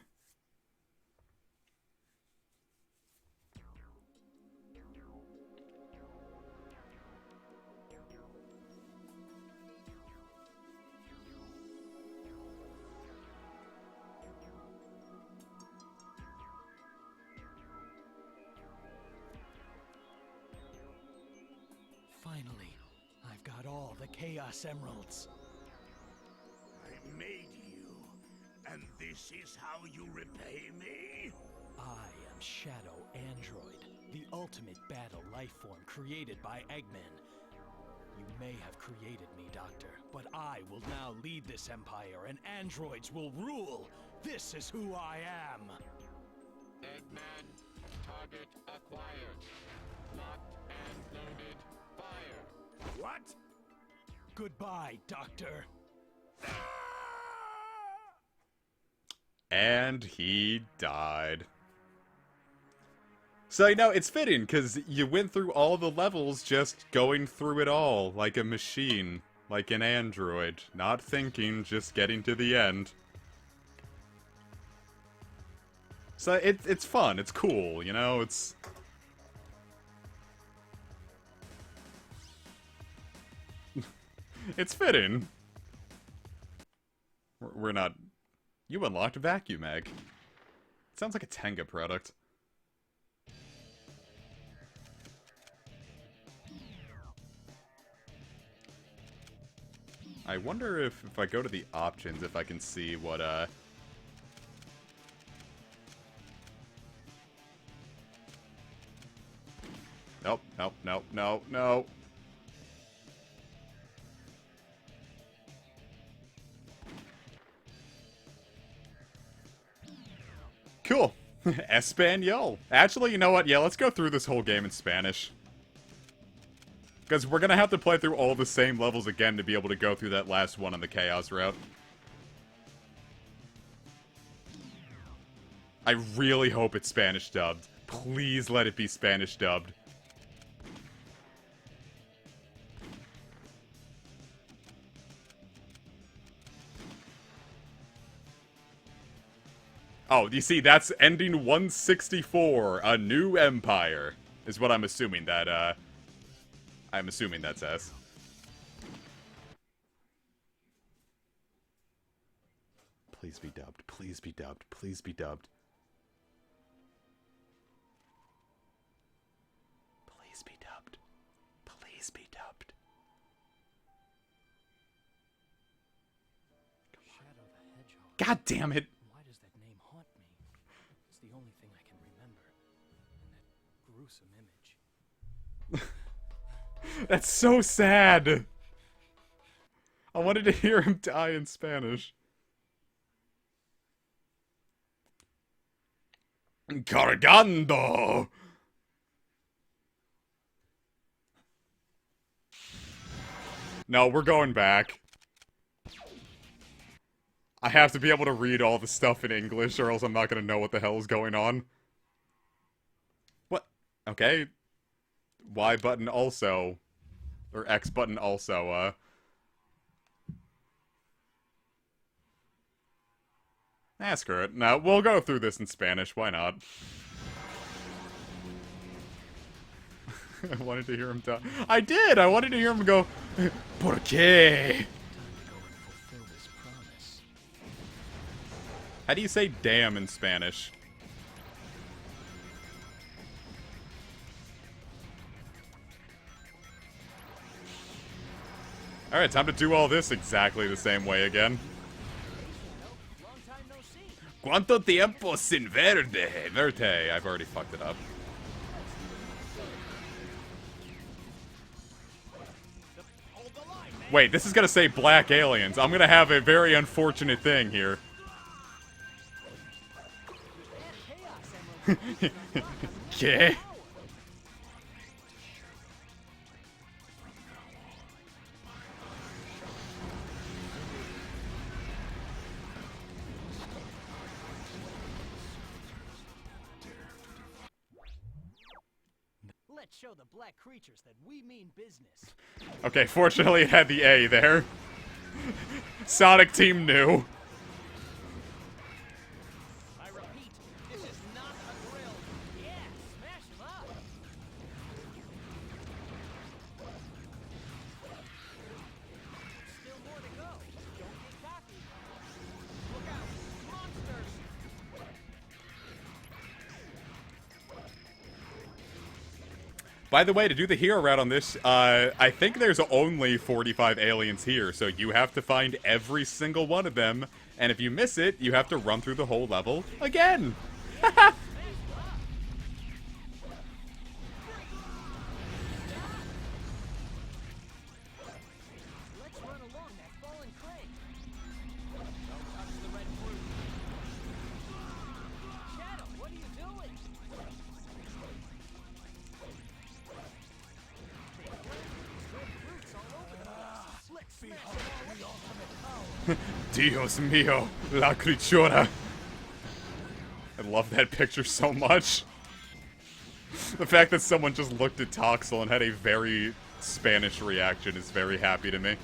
Finally, I've got all the Chaos Emeralds. I made you, and this is how you repay me? I am Shadow Android, the ultimate battle life form created by Eggman. You may have created me, Doctor, but I will now lead this empire and androids will rule. This is who I am. Eggman, target acquired. Locked and loaded. Fire. What? Goodbye, Doctor. And he died. So, you know, it's fitting, because you went through all the levels just going through it all, like a machine, like an android, not thinking, just getting to the end. So, it's fun, it's cool, you know, it's... It's fitting. We're not... You unlocked Vacuum Egg. It sounds like a Tenga product. I wonder if I go to the options, if I can see what, Nope, nope, nope, no, no. Cool. Espanol. Actually, you know what? Yeah, let's go through this whole game in Spanish. Because we're gonna have to play through all the same levels again to be able to go through that last one on the Chaos route. I really hope it's Spanish dubbed. Please let it be Spanish dubbed. Oh, you see, that's ending 164, a new empire, is what I'm assuming that, I'm assuming that says. Please be dubbed, please be dubbed, please be dubbed. Please be dubbed. Please be dubbed. Shadow the Hedgehog. God damn it! Why does that name haunt me? It's the only thing I can remember. And that gruesome image. That's so sad! I wanted to hear him die in Spanish. Cargando! No, we're going back. I have to be able to read all the stuff in English or else I'm not gonna know what the hell is going on. What? Okay. Y button also. Or X button also, screw it. No, we'll go through this in Spanish. Why not? I wanted to hear him die. I did! I wanted to hear him go, ¿Por qué? How do you say damn in Spanish? Alright, time to do all this exactly the same way again. ¿Cuánto tiempo sin verte? I've already fucked it up. Wait, this is gonna say black aliens. I'm gonna have a very unfortunate thing here. ¿Qué? Let's show the black creatures that we mean business. Okay, fortunately it had the A there. Sonic Team knew. I repeat, this is not a grill. Yeah, smash them up. Still more to go. Don't get cocky. Look out, monsters! By the way, to do the hero route on this, I think there's only 45 aliens here, so you have to find every single one of them, and if you miss it, you have to run through the whole level again. Let's run along that fallen crane. Don't touch the red fruit. Shadow, what are you doing? Dios mío, la criatura. I love that picture so much. The fact that someone just looked at Toxel and had a very Spanish reaction is very happy to me.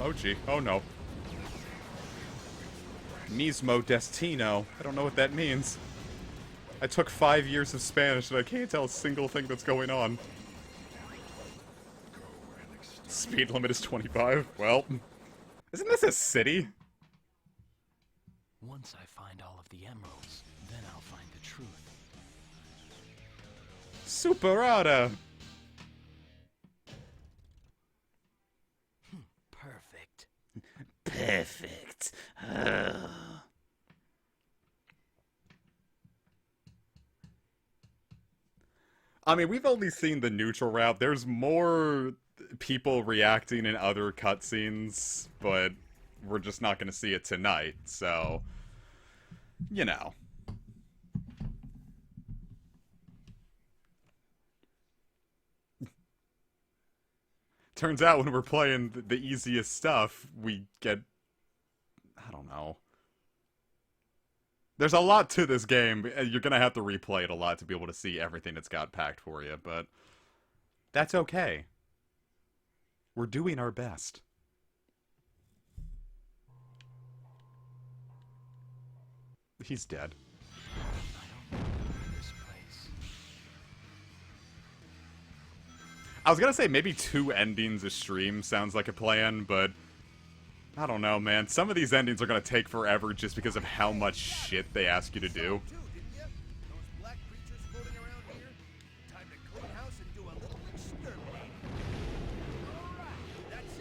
Oh gee, oh no. Mismo destino. I don't know what that means. I took 5 years of Spanish and I can't tell a single thing that's going on. Speed limit is 25. Well, isn't this a city? Once I find all of the emeralds, then I'll find the truth. Superada! Perfect. Perfect. I mean, we've only seen the neutral route. There's more people reacting in other cutscenes, but we're just not going to see it tonight, so... You know. Turns out when we're playing the easiest stuff, we get... I don't know. There's a lot to this game. You're gonna have to replay it a lot to be able to see everything it's got packed for you, but... That's okay. We're doing our best. He's dead. I was gonna say maybe 2 endings a stream sounds like a plan, but I don't know, man. Some of these endings are gonna take forever just because of how much shit they ask you to do. Those black creatures floating around here? Time to clean house and do a little exterminating. Alright, that's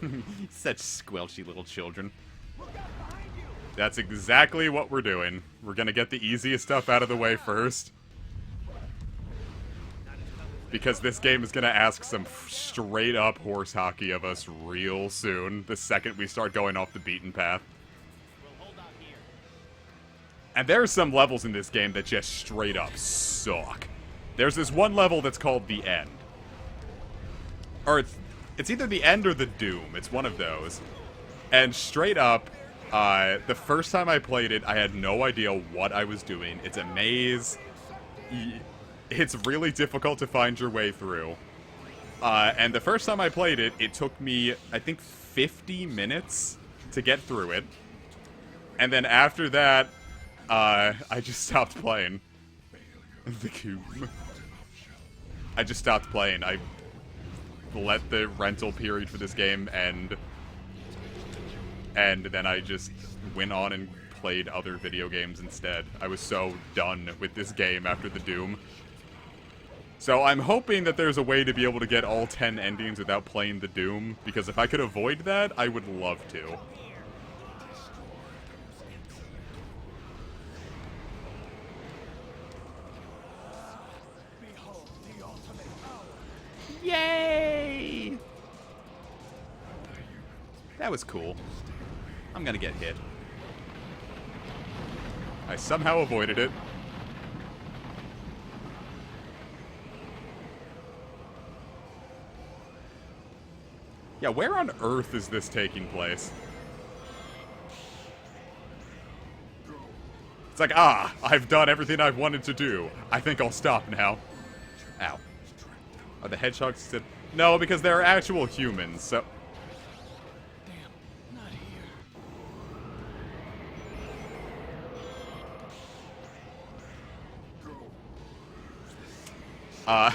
it. Such squelchy little children. That's exactly what we're doing. We're gonna get the easiest stuff out of the way first. Because this game is gonna ask some straight up horse hockey of us real soon, the second we start going off the beaten path. And there are some levels in this game that just straight up suck. There's this one level that's called The End. Or it's either The End or The Doom. It's one of those. And straight up, the first time I played it, I had no idea what I was doing. It's a maze. It's really difficult to find your way through. And the first time I played it, it took me, I think, 50 minutes to get through it. And then after that, I just stopped playing. The Coom. I just stopped playing. I let the rental period for this game end. And then I just went on and played other video games instead. I was so done with this game after the Doom. So I'm hoping that there's a way to be able to get all 10 endings without playing the Doom, because if I could avoid that, I would love to. Yay! That was cool. I'm gonna get hit. I somehow avoided it. Yeah, where on earth is this taking place? It's like, I've done everything I've wanted to do. I think I'll stop now. Ow. Are the hedgehogs still... No, because they're actual humans, so... Damn, not here.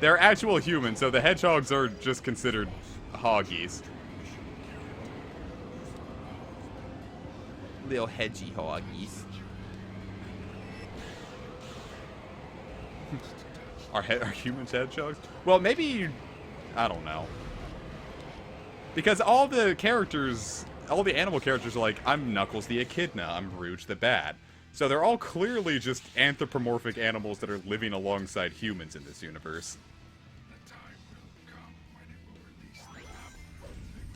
They're actual humans, so the hedgehogs are just considered hoggies. Little hedgehoggies. Are humans hedgehogs? Well, maybe... I don't know. Because all the characters... All the animal characters are like, I'm Knuckles the Echidna, I'm Rouge the Bat. So they're all clearly just anthropomorphic animals that are living alongside humans in this universe. The time will come when it will release the lab, and they will name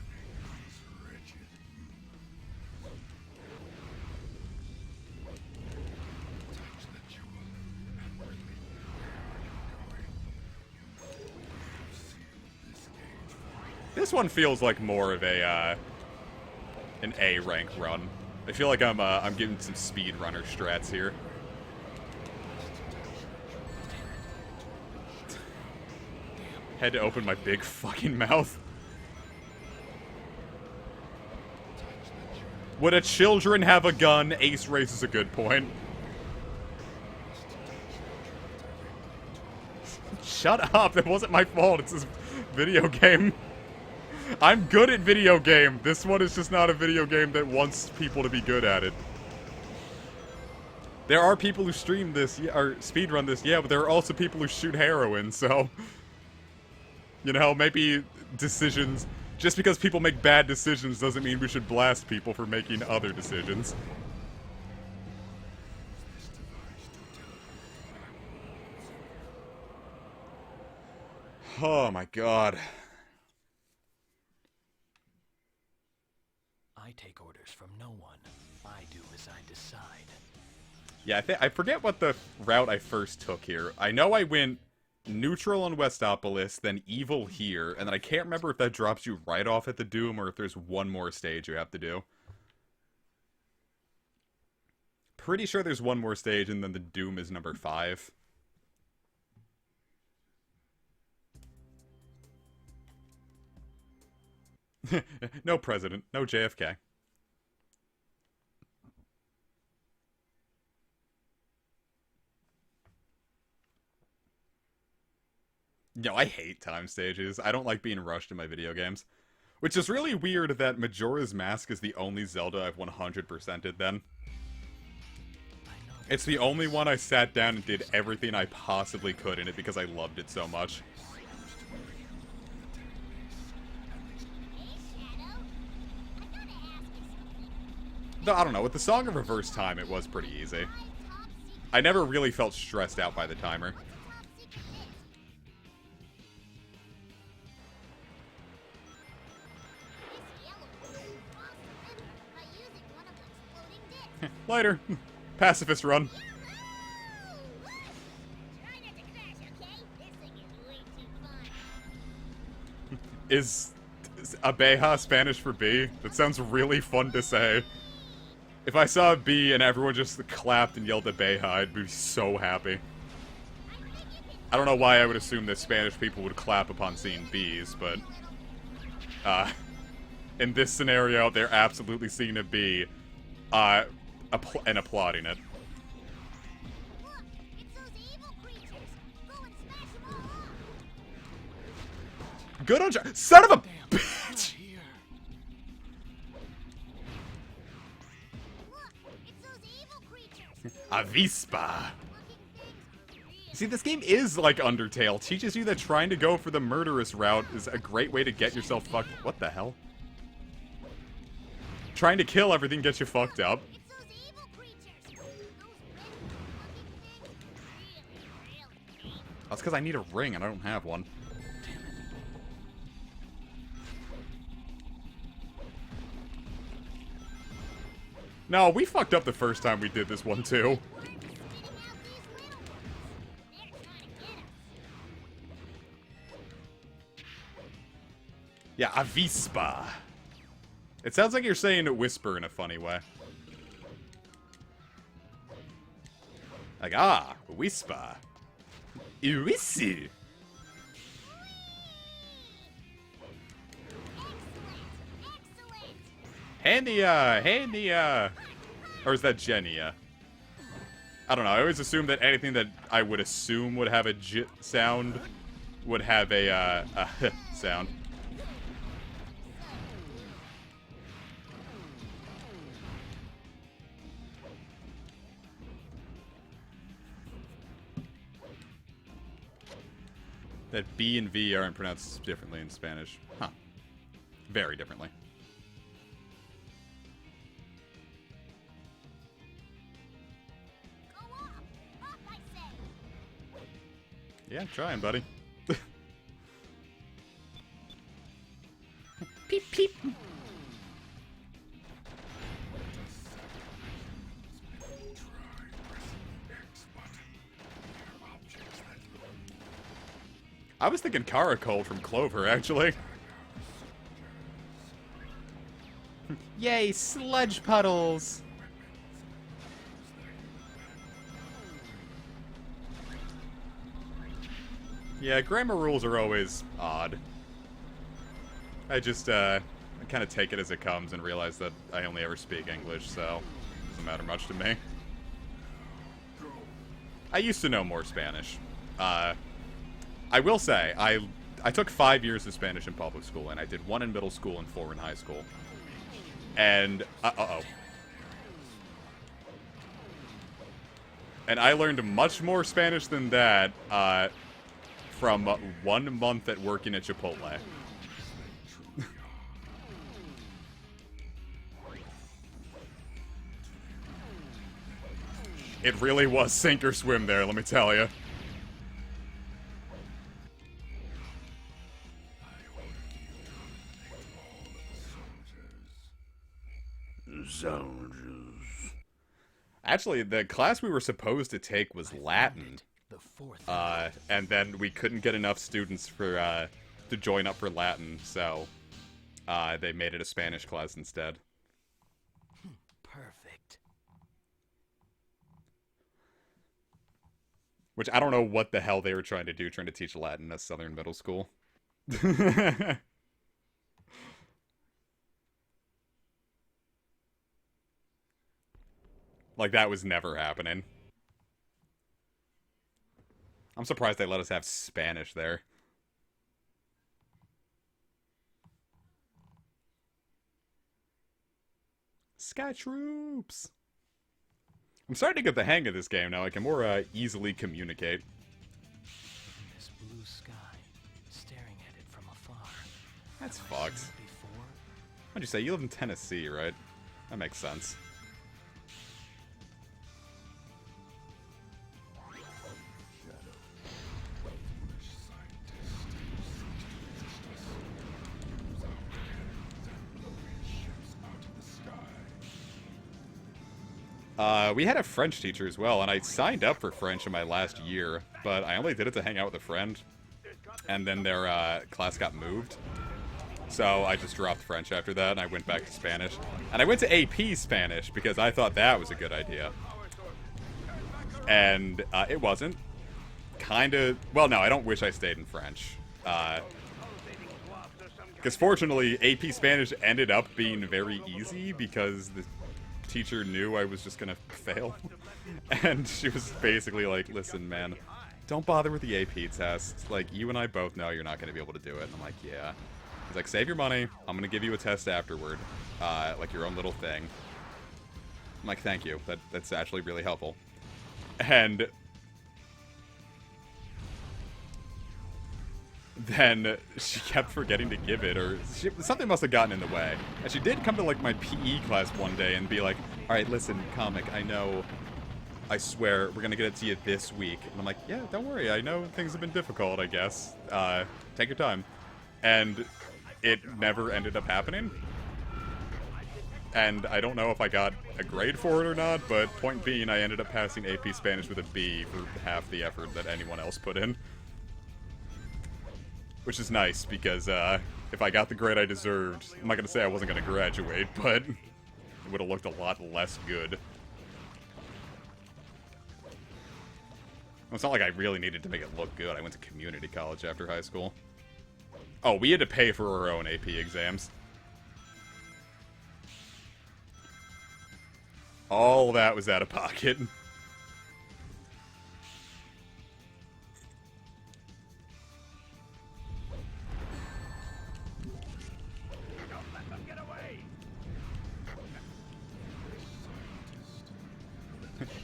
these wretched humans. Touch the jewel, and bring me where you're going. You have sealed this cage for This one feels like more of a, an A rank run. I feel like I'm getting some speedrunner strats here. Had to open my big fucking mouth. Would a children have a gun? Ace raises a good point. Shut up, that wasn't my fault, it's this video game. I'm good at video game. This one is just not a video game that wants people to be good at it. There are people who stream this, or speedrun this, yeah, but there are also people who shoot heroin, so... You know, maybe decisions... Just because people make bad decisions doesn't mean we should blast people for making other decisions. Oh my god. I take orders from no one. I do as I decide. Yeah, I forget what the route I first took here. I know I went neutral on Westopolis, then evil here, and then I can't remember if that drops you right off at the Doom or if there's one more stage you have to do. Pretty sure there's one more stage and then the Doom is number 5. No president, no JFK. No, I hate time stages. I don't like being rushed in my video games. Which is really weird that Majora's Mask is the only Zelda I've 100%ed then. It's the only one I sat down and did everything I possibly could in it because I loved it so much. Though, I don't know, with the Song of Reverse Time, it was pretty easy. I never really felt stressed out by the timer. Later. Pacifist run. Is abeja Spanish for bee? That sounds really fun to say. If I saw a bee and everyone just clapped and yelled abeja, I'd be so happy. I don't know why I would assume that Spanish people would clap upon seeing bees, but... in this scenario, they're absolutely seeing a bee, and applauding it. Good on son of a bitch! Avispa. See, this game is like Undertale. Teaches you that trying to go for the murderous route is a great way to get yourself fucked. What the hell? Trying to kill everything gets you fucked up. That's because I need a ring and I don't have one. No, we fucked up the first time we did this one too. Yeah, Avispa. It sounds like you're saying whisper in a funny way. Like, whisper. Uisu. Handia. Or is that Genia? I don't know. I always assume that anything that I would assume would have a j sound would have a sound. That B and V aren't pronounced differently in Spanish. Huh. Very differently. Yeah, I'm trying, buddy. Peep, peep. I was thinking Caracol from Clover, actually. Yay, sludge puddles! Yeah, grammar rules are always odd. I just, I kind of take it as it comes and realize that I only ever speak English, so it doesn't matter much to me. I used to know more Spanish. I will say, I took 5 years of Spanish in public school, and I did 1 in middle school and 4 in high school. And, and I learned much more Spanish than that, from 1 month at working at Chipotle. It really was sink or swim there, let me tell you. Actually, the class we were supposed to take was Latin. The fourth. And then we couldn't get enough students for to join up for Latin, so they made it a Spanish class instead. Perfect. Which I don't know what the hell they were trying to do, trying to teach Latin at Southern Middle School. Like, that was never happening. I'm surprised they let us have Spanish there. Sky Troops! I'm starting to get the hang of this game now. I can more easily communicate. This blue sky, staring at it from afar. That's Have I seen fucked. it before? What'd you say? You live in Tennessee, right? That makes sense. We had a French teacher as well, and I signed up for French in my last year, but I only did it to hang out with a friend, and then their class got moved. So I just dropped French after that, and I went back to Spanish. And I went to AP Spanish, because I thought that was a good idea. And it wasn't. Kinda... Well, no, I don't wish I stayed in French. Because fortunately, AP Spanish ended up being very easy, because the teacher knew I was just gonna fail. And she was basically like, listen, man, don't bother with the AP test. Like, you and I both know you're not gonna be able to do it. And I'm like, yeah. He's like, save your money. I'm gonna give you a test afterward. Like your own little thing. I'm like, thank you. That's actually really helpful. And then she kept forgetting to give it, or something must have gotten in the way. And she did come to, like, my PE class one day and be like, alright, listen, comic, I know, I swear, we're gonna get it to you this week. And I'm like, yeah, don't worry, I know things have been difficult, I guess. Take your time. And it never ended up happening. And I don't know if I got a grade for it or not, but point being, I ended up passing AP Spanish with a B for half the effort that anyone else put in. Which is nice, because if I got the grade I deserved, I'm not going to say I wasn't going to graduate, but it would have looked a lot less good. Well, it's not like I really needed to make it look good. I went to community college after high school. Oh, we had to pay for our own AP exams. All that was out of pocket.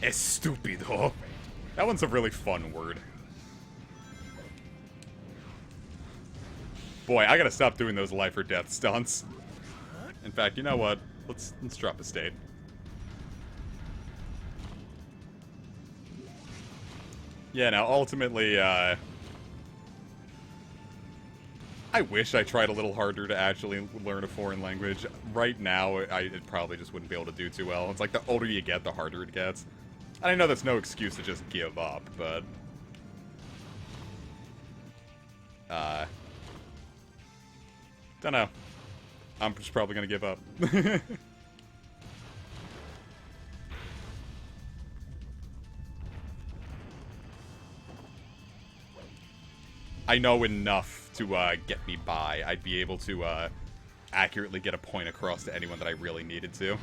Estúpido. That one's a really fun word. Boy, I gotta stop doing those life or death stunts. In fact, you know what? Let's drop a state. Yeah, now ultimately, I wish I tried a little harder to actually learn a foreign language. Right now, I probably just wouldn't be able to do too well. It's like the older you get, the harder it gets. And I know that's no excuse to just give up, but... Dunno. I'm just probably gonna give up. I know enough to get me by. I'd be able to accurately get a point across to anyone that I really needed to.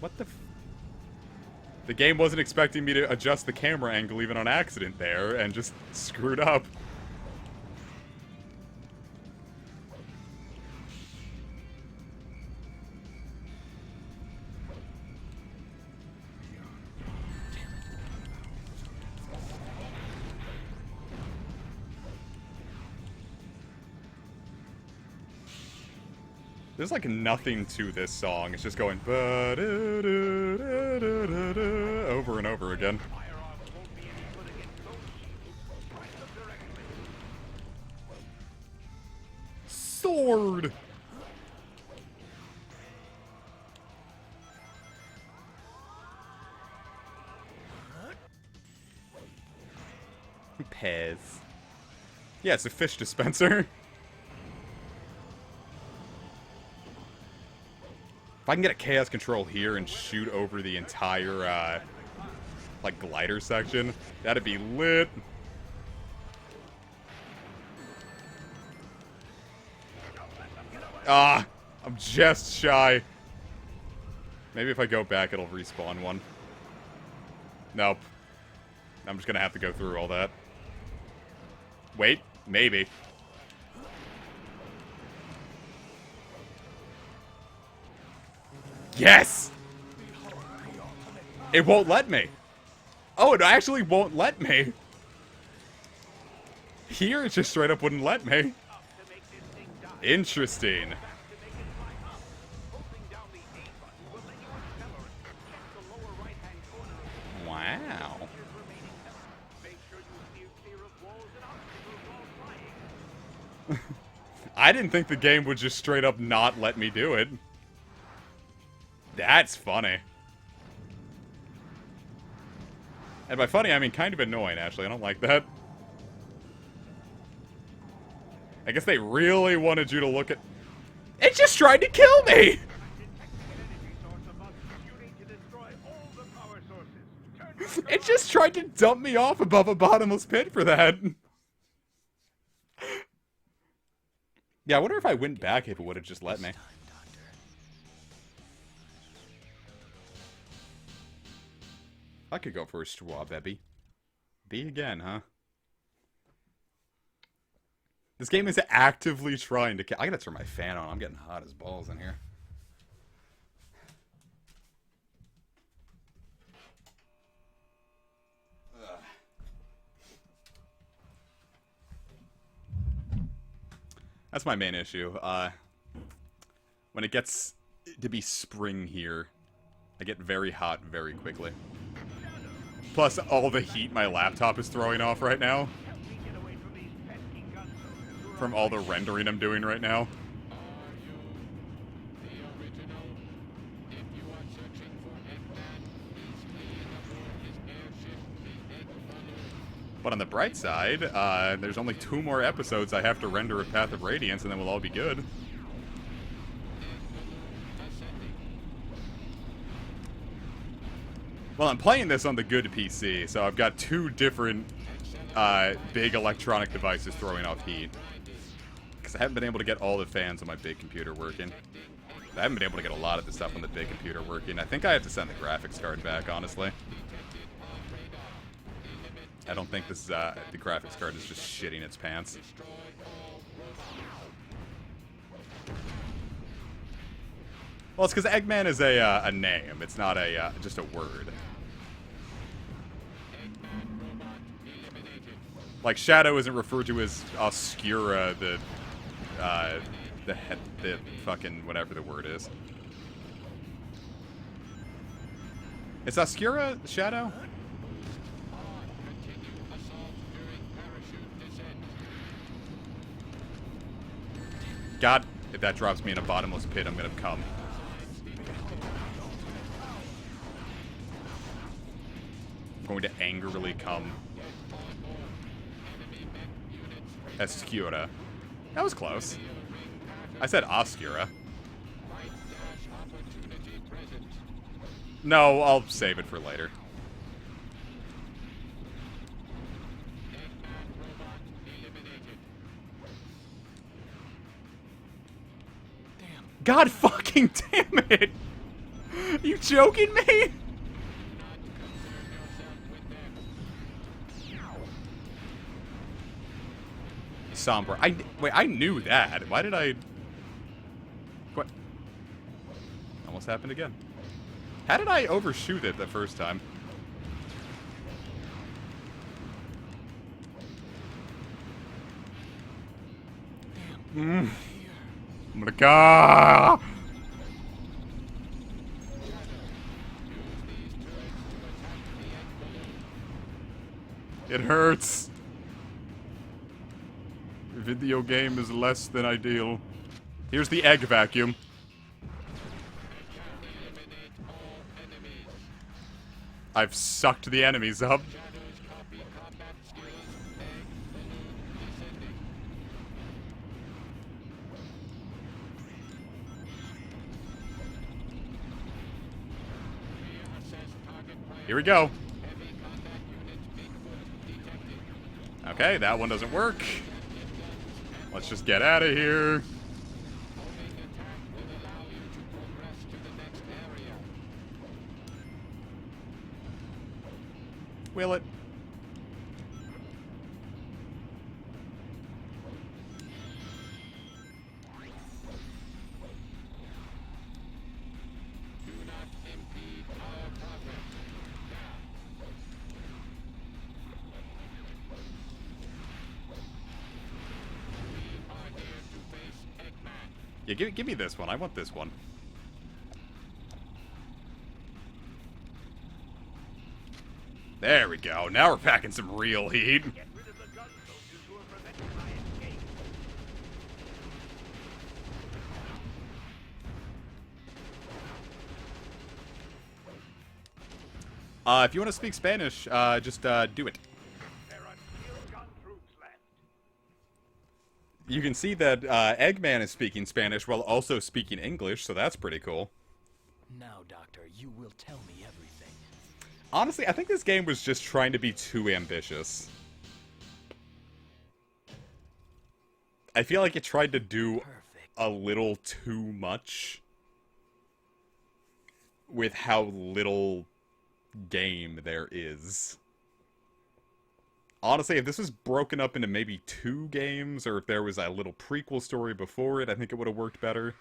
What the f... The game wasn't expecting me to adjust the camera angle even on accident there, and just screwed up. There's like nothing to this song. It's just going over and over again. Sword! Pez. Yeah, it's a fish dispenser. If I can get a chaos control here and shoot over the entire, like, glider section, that'd be lit. Ah, I'm just shy. Maybe if I go back, it'll respawn one. Nope. I'm just gonna have to go through all that. Wait, maybe. Yes! It won't let me. Oh, it actually won't let me. Here, it just straight up wouldn't let me. Interesting. Wow. I didn't think the game would just straight up not let me do it. That's funny. And by funny, I mean kind of annoying, actually. I don't like that. I guess they really wanted you to look at... It just tried to kill me! It just tried to dump me off above a bottomless pit for that. Yeah, I wonder if I went back if it would have just let me. I could go for a straw, baby. B again, huh? This game is actively trying to... I gotta turn my fan on. I'm getting hot as balls in here. That's my main issue. When it gets to be spring here, I get very hot very quickly. Plus, all the heat my laptop is throwing off right now. From all the rendering I'm doing right now. But on the bright side, there's only 2 more episodes I have to render a Path of Radiance, and then we'll all be good. Well, I'm playing this on the good PC, so I've got 2 different big electronic devices throwing off heat. Because I haven't been able to get all the fans on my big computer working. I haven't been able to get a lot of the stuff on the big computer working. I think I have to send the graphics card back, honestly. I don't think this is, the graphics card is just shitting its pants. Well, it's because Eggman is a name. It's not a, just a word. Like, Shadow isn't referred to as Oscura, the fucking whatever the word is. Is Oscura Shadow? God, if that drops me in a bottomless pit, I'm gonna come. I'm going to angrily come. Escura. That was close. I said Oscura. No, I'll save it for later. God fucking damn it! You joking me? Somber. Wait, I knew that. Why did I... What? Almost happened again. How did I overshoot it the first time? I'm gonna go. It hurts. Video game is less than ideal. Here's the egg vacuum. I've sucked the enemies up. Here we go. Okay, that one doesn't work. Let's just get out of here. Will it? Yeah, give me this one. I want this one. There we go. Now we're packing some real heat. Get rid of the gun soldiers who are preventing my escape. If you want to speak Spanish, just do it. There are still gun troops left. You can see that Eggman is speaking Spanish while also speaking English, so that's pretty cool. Now, Doctor, you will tell me everything. Honestly, I think this game was just trying to be too ambitious. I feel like it tried to do a little too much with how little game there is. Honestly, if this was broken up into maybe 2 games, or if there was a little prequel story before it, I think it would have worked better.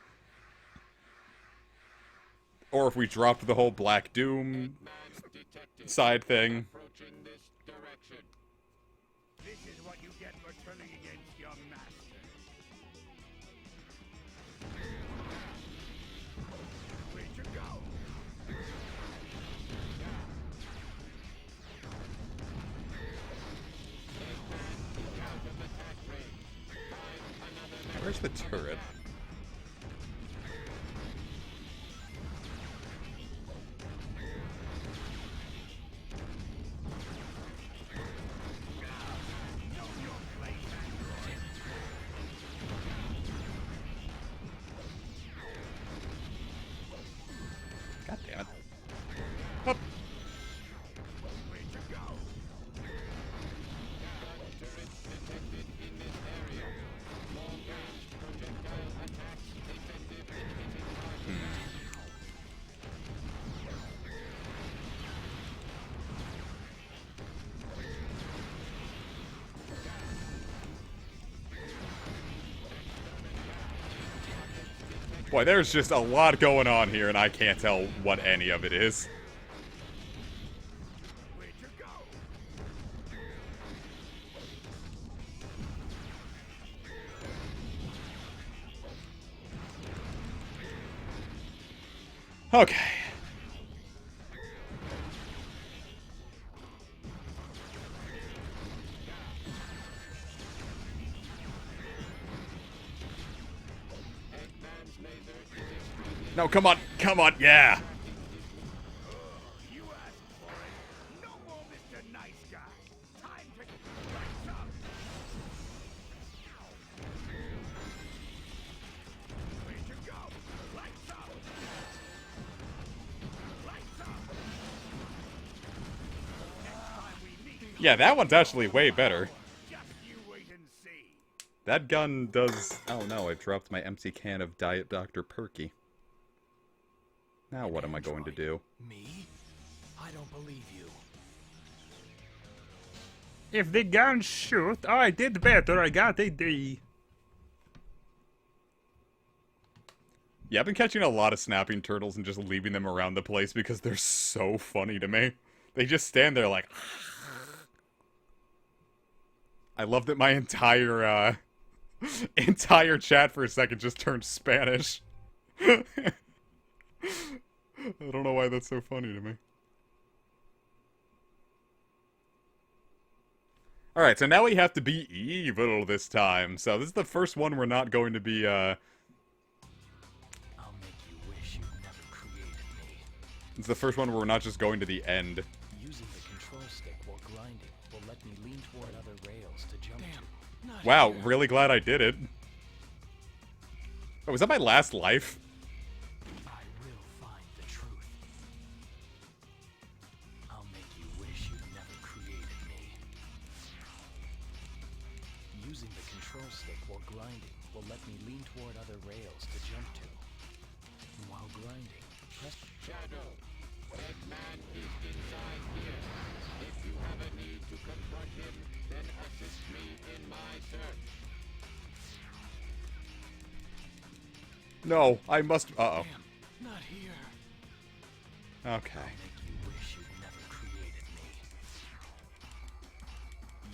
Or if we dropped the whole Black Doom side thing. This is what you get for turning against your master. Where'd you go? Where's the turret? God damn it. Up. Where'd you go? Boy, there's just a lot going on here, and I can't tell what any of it is. Where'd you go? Okay. No, come on, yeah. You asked for it. No more Mr. Nice Guy. Time to lights up. Where'd you go? Lights up. Lights up. Next time we meet, Yeah, that one's actually way better. just you wait and see. That gun does... Oh no, I dropped my empty can of Diet Dr. Perky. Now what am I going to do? Me? I don't believe you. If the gun shoot, I did better. I got a D. Yeah, I've been catching a lot of snapping turtles and just leaving them around the place because they're so funny to me. They just stand there like... I love that my entire, Entire chat for a second just turned Spanish. I don't know why that's so funny to me. Alright, so now we have to be evil this time. So this is the first one we're not going to be, I'll make you wish you never created me. It's the first one where we're not just going to the end. Using the control stick while grinding will let me lean toward other rails to jump to. Wow, really glad I did it. Oh, was that my last life? I will find the truth. I'll make you wish you never created me. Using the control stick while grinding will let me lean toward other rails to jump to. While grinding, press Shadow, that man is inside here. If you have a need to confront him, then assist me in my search. No, I must. Uh-oh. not here. Okay. Make you wish you never created me.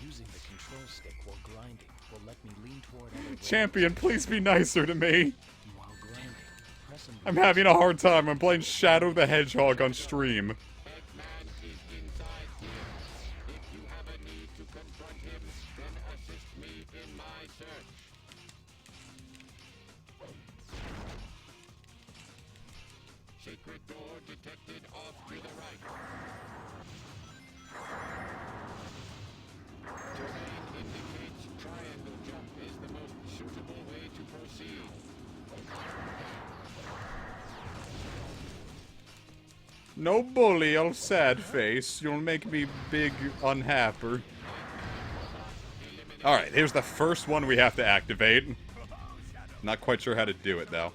Using the control stick while grinding will let me lean toward other rails. Champion, please be nicer to me. While grinding, press and I'm having a hard time. I'm playing Shadow the Hedgehog on stream. That man is inside here. If you have a need to confront him, then assist me in my search. Secret door detected off to the right. Terrain indicates triangle jump is the most suitable way to proceed. No bully, oh sad face. You'll make me big unhappy. Alright, here's the first one we have to activate. Not quite sure how to do it, though.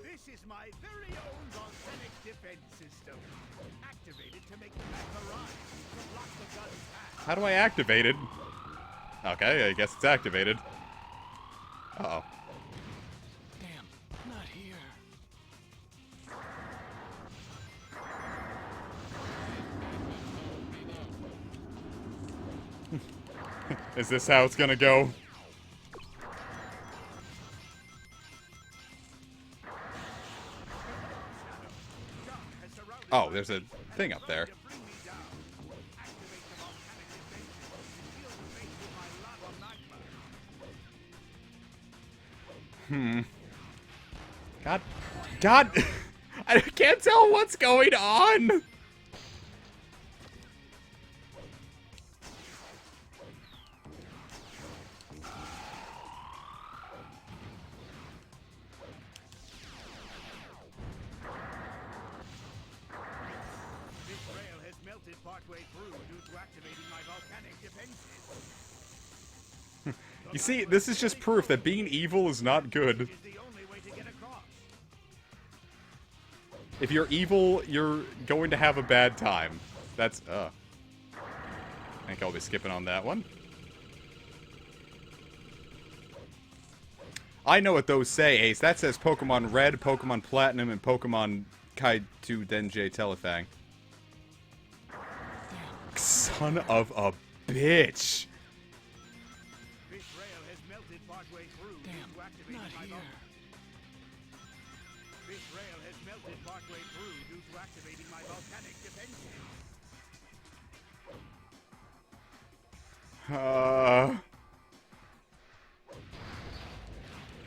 This is my very own volcanic defense system. Activated to make the magma rise, to block the gun's path. How do I activate it? Okay, I guess it's activated. Uh-oh. Damn, not here. Is this how it's gonna go? Oh, there's a thing up there. God, I can't tell what's going on. This rail has melted partway through due to activating my volcanic defenses. You see, this is just proof that being evil is not good. Is the only way to get across. If you're evil, you're going to have a bad time. That's, I think I'll be skipping on that one. I know what those say, Ace. That says Pokemon Red, Pokemon Platinum, and Pokemon Kaitu Denjay Telefang. Son of a bitch. This rail has melted partway through due to activating my This rail has melted partway through due to activating my volcanic defenses.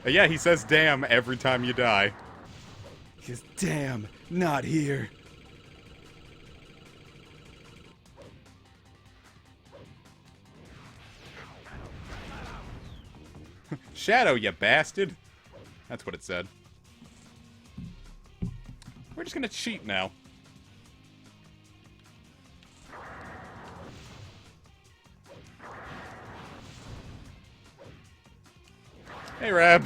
Yeah, he says damn every time you die. He says, damn, not here. Shadow, you bastard. That's what it said. We're just gonna cheat now. Hey, Rab.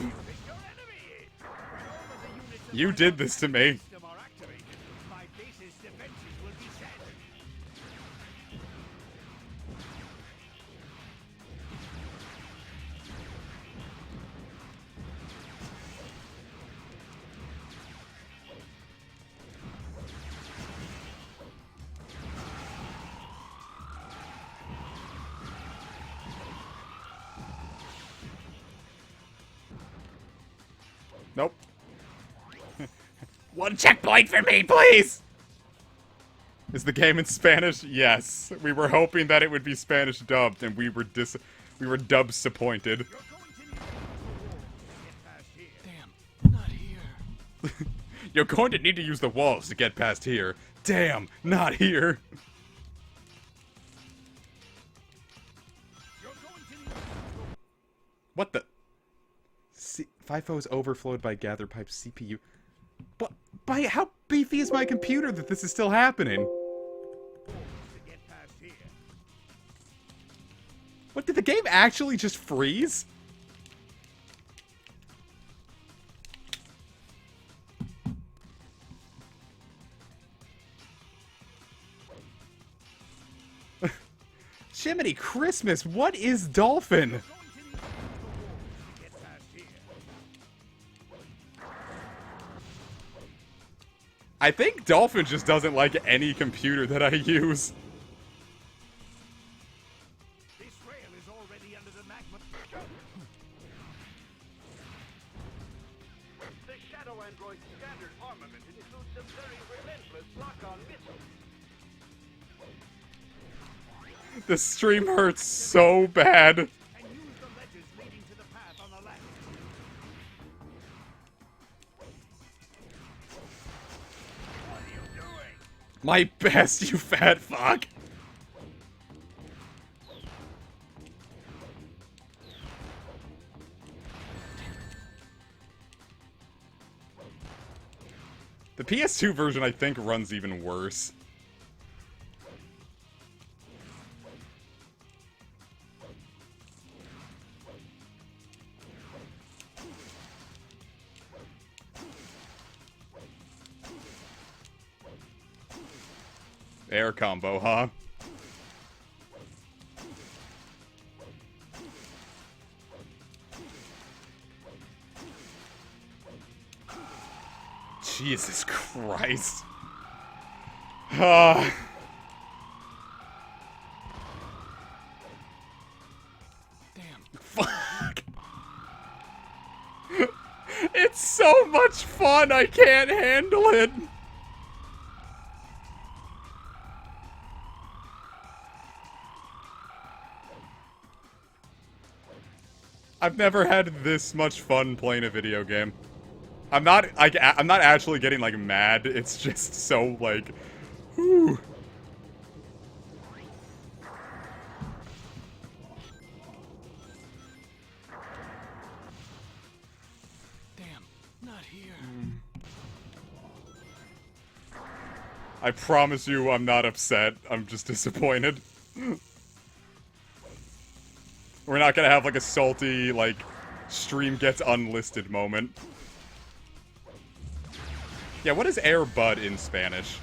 You did this to me. My base's defenses will be set. Nope. One checkpoint for me, please! Is the game in Spanish? Yes. We were hoping that it would be Spanish dubbed, and we were dub disappointed. Damn, not here. You're going to need to use the walls to get past here. Damn, not here. What the? FIFO is overflowed by gather pipe CPU. But by how beefy is my computer that this is still happening? What, did the game actually just freeze? Jiminy Christmas, what is Dolphin? I think Dolphin just doesn't like any computer that I use. This rail is already under the magma. The Shadow Android's standard armament includes some very relentless lock-on missiles. The stream hurts so bad. And use the ledges leading to the path on the left. What are you doing? My best, you fat fuck. The PS2 version, I think, runs even worse. Air combo, huh? Jesus Christ. Damn. Fuck. It's so much fun, I can't handle it. I've never had this much fun playing a video game. I'm not actually getting, like, mad. It's just so, like, whew. Damn, not here. I promise you I'm not upset. I'm just disappointed. We're not gonna have, like, a salty, like, stream gets unlisted moment. Yeah, what is Air Bud in Spanish?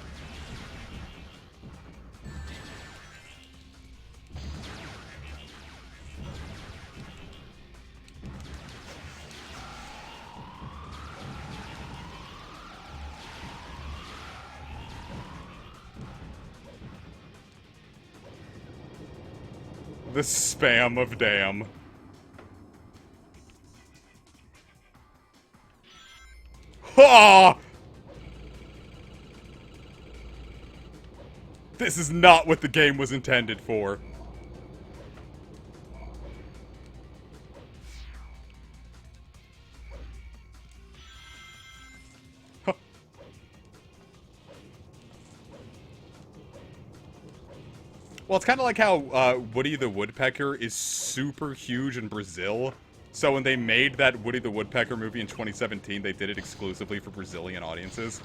The spam of damn. Ha! This is not what the game was intended for. Huh. Well, it's kind of like how Woody the Woodpecker is super huge in Brazil. So when they made that Woody the Woodpecker movie in 2017, they did it exclusively for Brazilian audiences.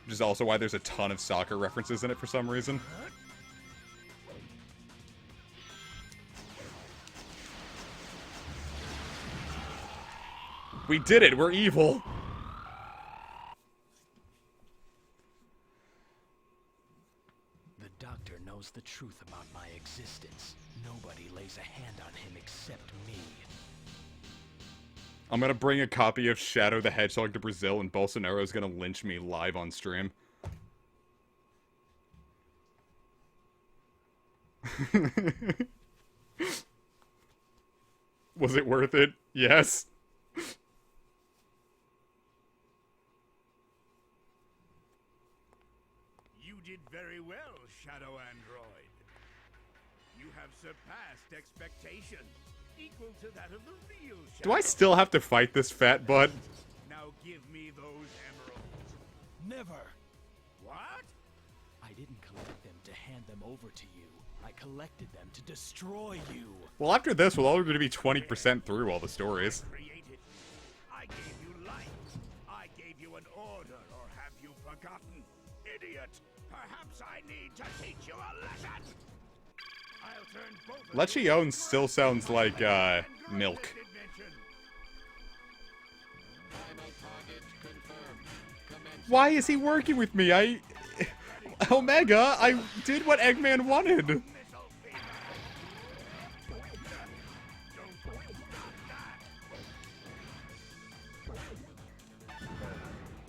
Which is also why there's a ton of soccer references in it for some reason. We did it! We're evil! The doctor knows the truth about my existence. Nobody lays a hand on him except me. I'm gonna bring a copy of Shadow the Hedgehog to Brazil, and Bolsonaro's gonna lynch me live on stream. Was it worth it? Yes. You did very well, Shadow Android. You have surpassed expectations, equal to that of the real Shadow. Do I still have to fight this fat butt? Now give me those emeralds. Never. What? I didn't collect them to hand them over to you. I collected them to destroy you. Well, after this, we're all going to be 20% through all the stories. Created you. I gave you life. I gave you an order, or have you forgotten? Idiot! Perhaps I need to teach you a lesson! I'll turn both of you Lechion still sounds like, milk. Final target confirmed. Commence. Why is he working with me? Omega, I did what Eggman wanted. Missile fever. Don't stop that!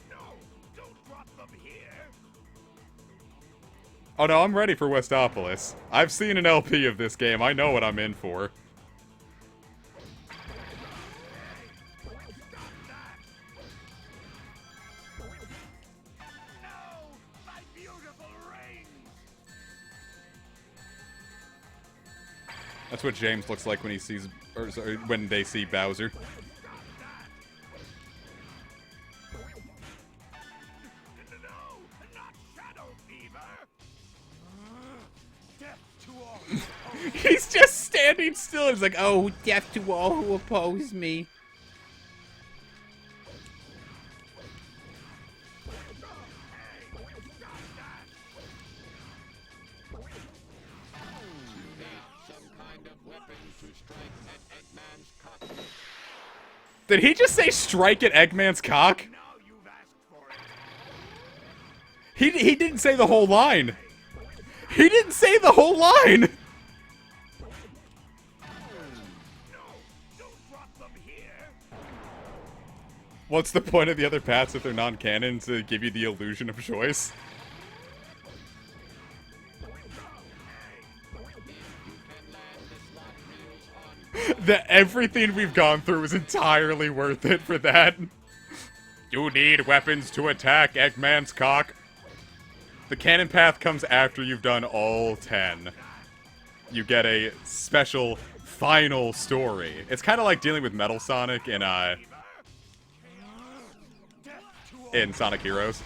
No! Don't drop them here! Oh no, I'm ready for Westopolis. I've seen an LP of this game. I know what I'm in for. No! My beautiful rings! That's what James looks like when he sees, or sorry, when they see Bowser. No! Not Shadow Fever! Death to all! He's just standing still. He's like, oh, death to all who oppose me. Some kind of weapon to strike at Eggman's cock. Did he just say strike at Eggman's cock? Now you've asked for it! He didn't say the whole line. He didn't say the whole line. No! Don't drop them here! What's the point of the other paths if they're non-canon? To give you the illusion of choice? That everything we've gone through is entirely worth it for that. You need weapons to attack Eggman's cock. The canon path comes after you've done all 10. You get a special final story. It's kind of like dealing with Metal Sonic in Sonic Heroes.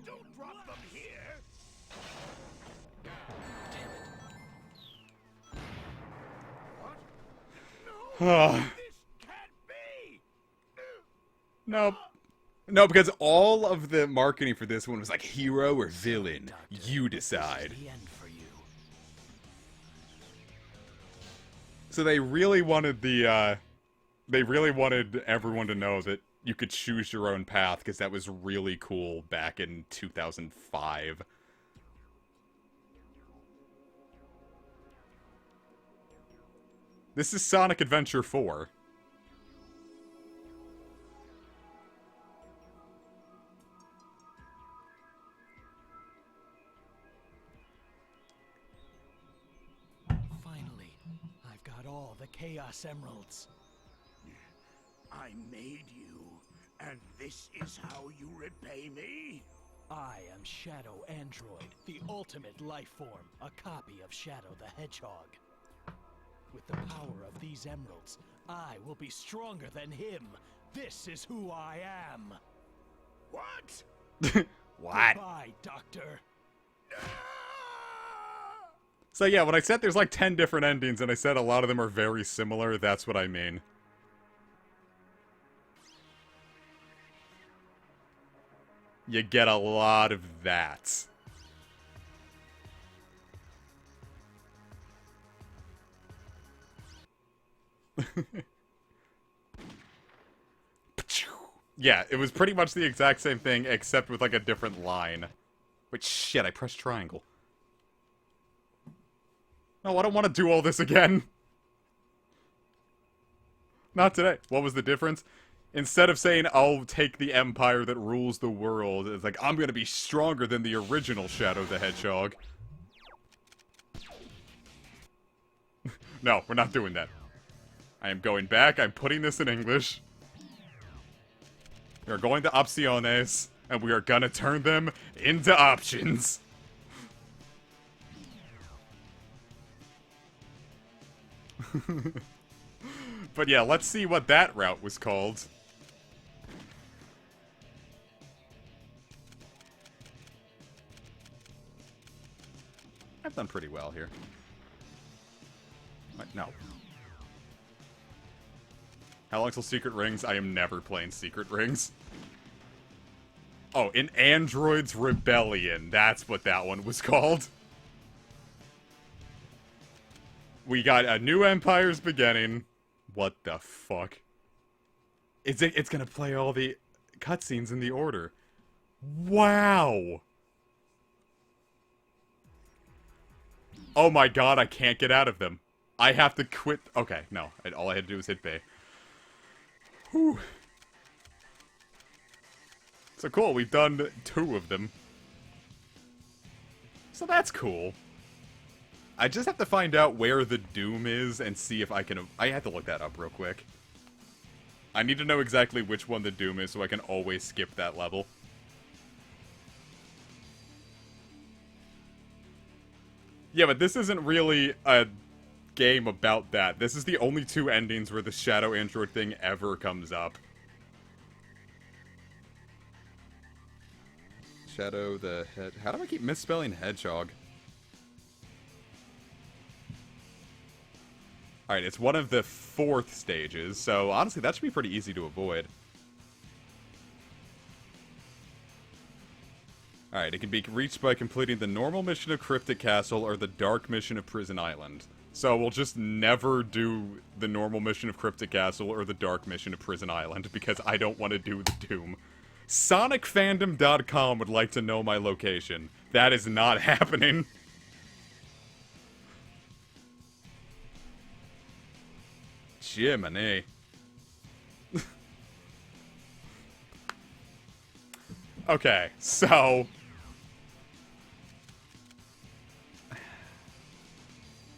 Don't drop them here! Ah. This can't be! Nope. No, because all of the marketing for this one was like hero or villain. You decide. The end for you. So they really wanted everyone to know that you could choose your own path, because that was really cool back in 2005. This is Sonic Adventure 4. Finally, I've got all the Chaos Emeralds. I made you, and this is how you repay me? I am Shadow Android, the ultimate life form, a copy of Shadow the Hedgehog. With the power of these emeralds, I will be stronger than him. This is who I am. What? What? Goodbye, Doctor. So yeah, when I said there's like 10 different endings, and I said a lot of them are very similar, that's what I mean. You get a lot of that. Yeah, it was pretty much the exact same thing, except with like a different line. Wait, shit, I pressed triangle. No, I don't want to do all this again. Not today. What was the difference? Instead of saying, I'll take the empire that rules the world, it's like, I'm gonna be stronger than the original Shadow the Hedgehog. No, we're not doing that. I am going back, I'm putting this in English. We are going to opciones, and we are gonna turn them into options. But yeah, let's see what that route was called. I've done pretty well here. No. How long till Secret Rings? I am never playing Secret Rings. Oh, An Android's Rebellion. That's what that one was called. We got a new Empire's Beginning. What the fuck? It's gonna play all the cutscenes in the order. Wow! Oh my god, I can't get out of them. I have to quit. Okay, no. All I had to do was hit B. Whew. So cool, we've done 2 of them. So that's cool. I just have to find out where the Doom is and see if I can... I have to look that up real quick. I need to know exactly which one the Doom is so I can always skip that level. Yeah, but this isn't really a game about that. This is the only 2 endings where the Shadow Android thing ever comes up. Shadow the Head... How do I keep misspelling Hedgehog? Alright, it's one of the 4th stages, so honestly that should be pretty easy to avoid. Alright, it can be reached by completing the normal mission of Cryptic Castle or the dark mission of Prison Island. So we'll just never do the normal mission of Cryptic Castle or the dark mission of Prison Island because I don't want to do the Doom. SonicFandom.com would like to know my location. That is not happening. Jiminy. Okay, so...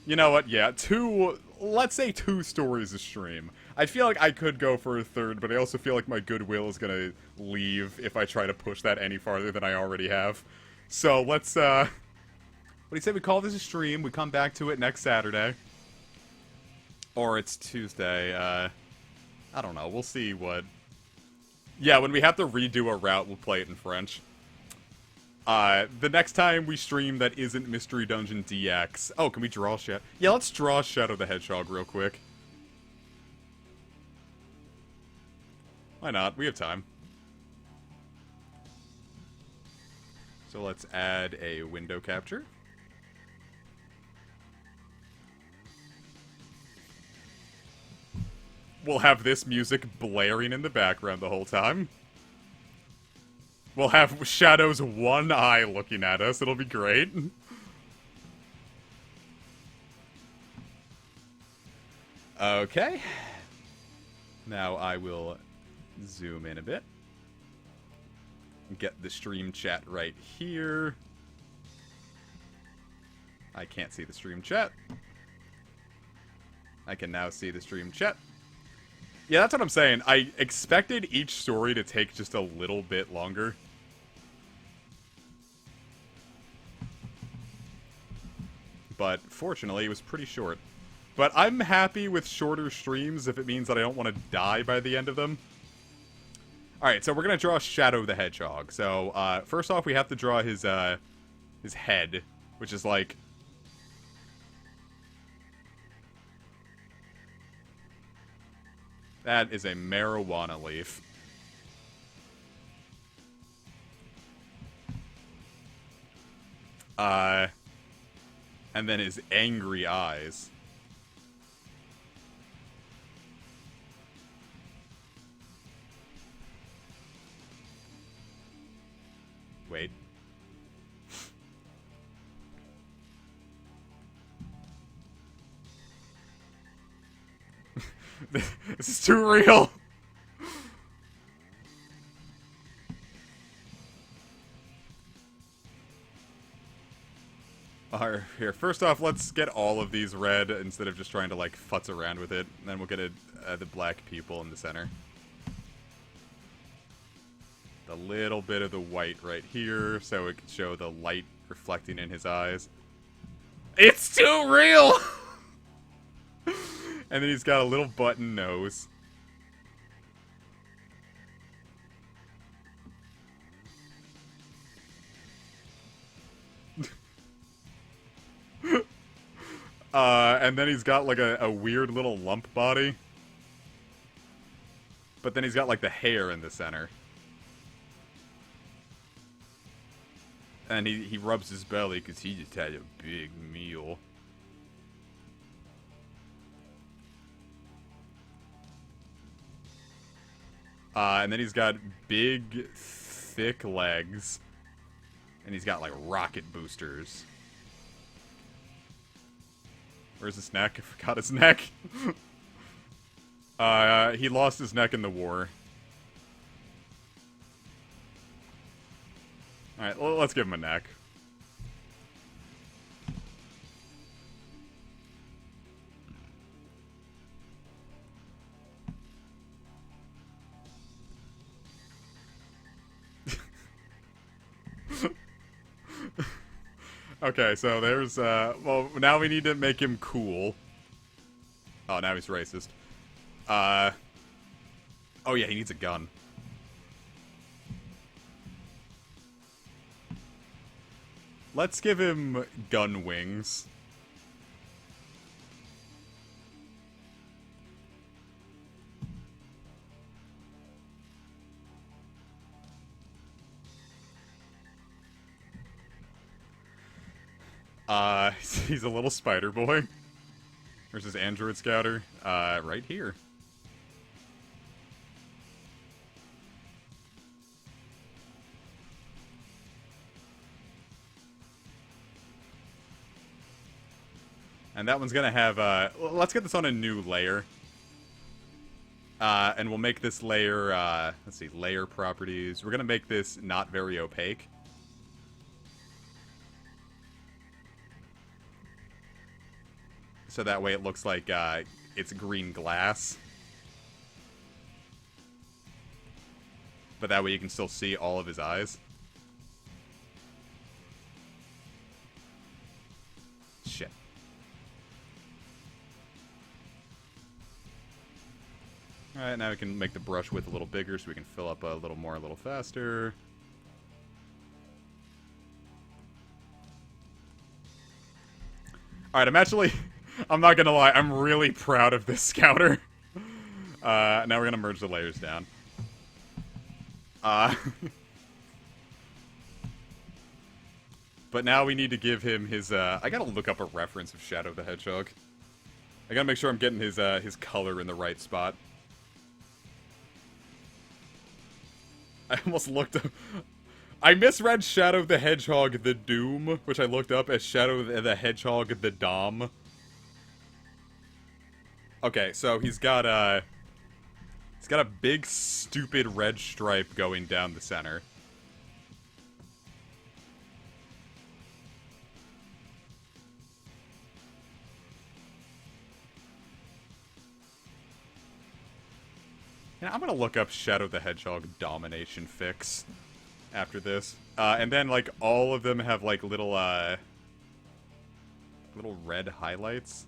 You know what, yeah, let's say 2 stories a stream. I feel like I could go for a 3rd, but I also feel like my goodwill is gonna leave if I try to push that any farther than I already have. So let's, what do you say we call this a stream, we come back to it next Saturday. Or it's Tuesday, I don't know, we'll see what... Yeah, when we have to redo a route, we'll play it in French. The next time we stream that isn't Mystery Dungeon DX... Oh, can we draw Shadow? Yeah, let's draw Shadow the Hedgehog real quick. Why not? We have time. So let's add a window capture. We'll have this music blaring in the background the whole time. We'll have Shadow's one eye looking at us. It'll be great. Okay. Now I will zoom in a bit. Get the stream chat right here. I can't see the stream chat. I can now see the stream chat. Yeah, that's what I'm saying. I expected each story to take just a little bit longer. But fortunately, it was pretty short. But I'm happy with shorter streams if it means that I don't want to die by the end of them. Alright, so we're going to draw Shadow the Hedgehog. So, first off, we have to draw his head, which is like... That is a marijuana leaf. And then his angry eyes. Wait. This is too real. Alright, here. First off, let's get all of these red instead of just trying to, like, futz around with it. And then we'll get the black people in the center. The little bit of the white right here, so it can show the light reflecting in his eyes. It's too real! And then he's got a little button nose. And then he's got like a weird little lump body. But then he's got like the hair in the center. And he rubs his belly because he just had a big meal. And then he's got big, thick legs. And he's got like rocket boosters. Where's his neck? I forgot his neck. He lost his neck in the war. Alright, let's give him a neck. Okay, so there's, well, now we need to make him cool. Oh, now he's racist. Oh yeah, he needs a gun. Let's give him gun wings. He's a little spider boy. There's his android scouter, right here. And that one's gonna have, let's get this on a new layer. And we'll make this layer, let's see, layer properties. We're gonna make this not very opaque. So that way it looks like, it's green glass. But that way you can still see all of his eyes. Shit. Alright, now we can make the brush width a little bigger so we can fill up a little more, a little faster. Alright, I'm not gonna lie, I'm really proud of this scouter. Now we're gonna merge the layers down. But now we need to give him his, I gotta look up a reference of Shadow the Hedgehog. I gotta make sure I'm getting his color in the right spot. I almost looked up... I misread Shadow the Hedgehog the Doom, which I looked up as Shadow the Hedgehog the Dom. Okay, so he's got a big, stupid red stripe going down the center. And I'm gonna look up Shadow the Hedgehog domination fix after this. And then, like, all of them have, like, little red highlights.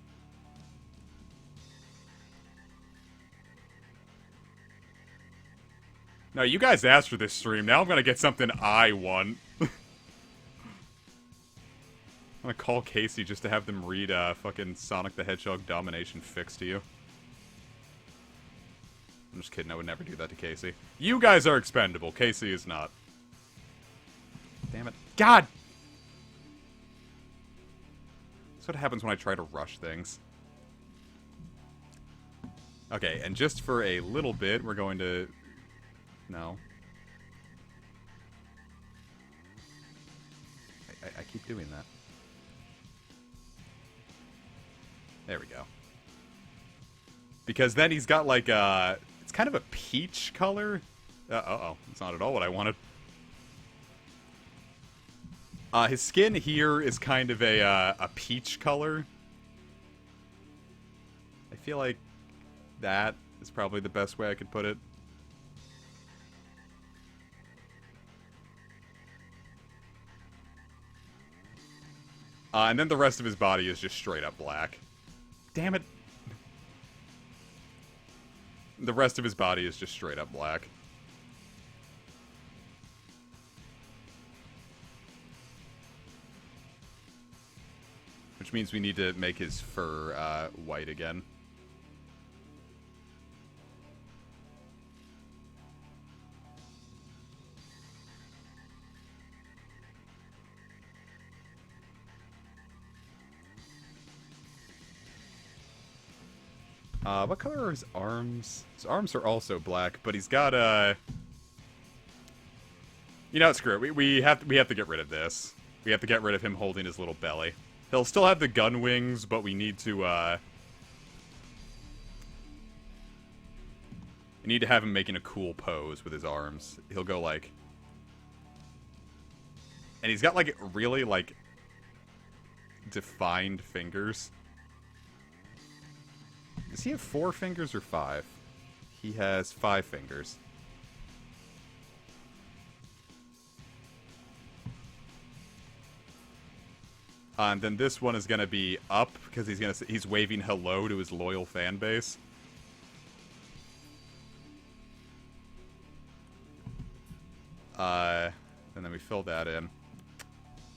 No, you guys asked for this stream. Now I'm gonna get something I want. I'm gonna call Casey just to have them read, fucking Sonic the Hedgehog domination fix to you. I'm just kidding, I would never do that to Casey. You guys are expendable, Casey is not. Damn it. God! That's what happens when I try to rush things. Okay, and just for a little bit, we're going to... No. I keep doing that. There we go. Because then he's got like a... It's kind of a peach color. Uh-oh. It's not at all what I wanted. His skin here is kind of a peach color. I feel like that is probably the best way I could put it. And then the rest of his body is just straight up black. Damn it. The rest of his body is just straight up black. Which means we need to make his fur white again. What color are his arms? His arms are also black, but he's got you know, screw it. We have to get rid of this. We have to get rid of him holding his little belly. He'll still have the gun wings, but we need to we need to have him making a cool pose with his arms. He'll go like, and he's got like really like defined fingers. Does he have 4 fingers or 5? He has 5 fingers. And then this one is gonna be up because he's waving hello to his loyal fan base. And then we fill that in.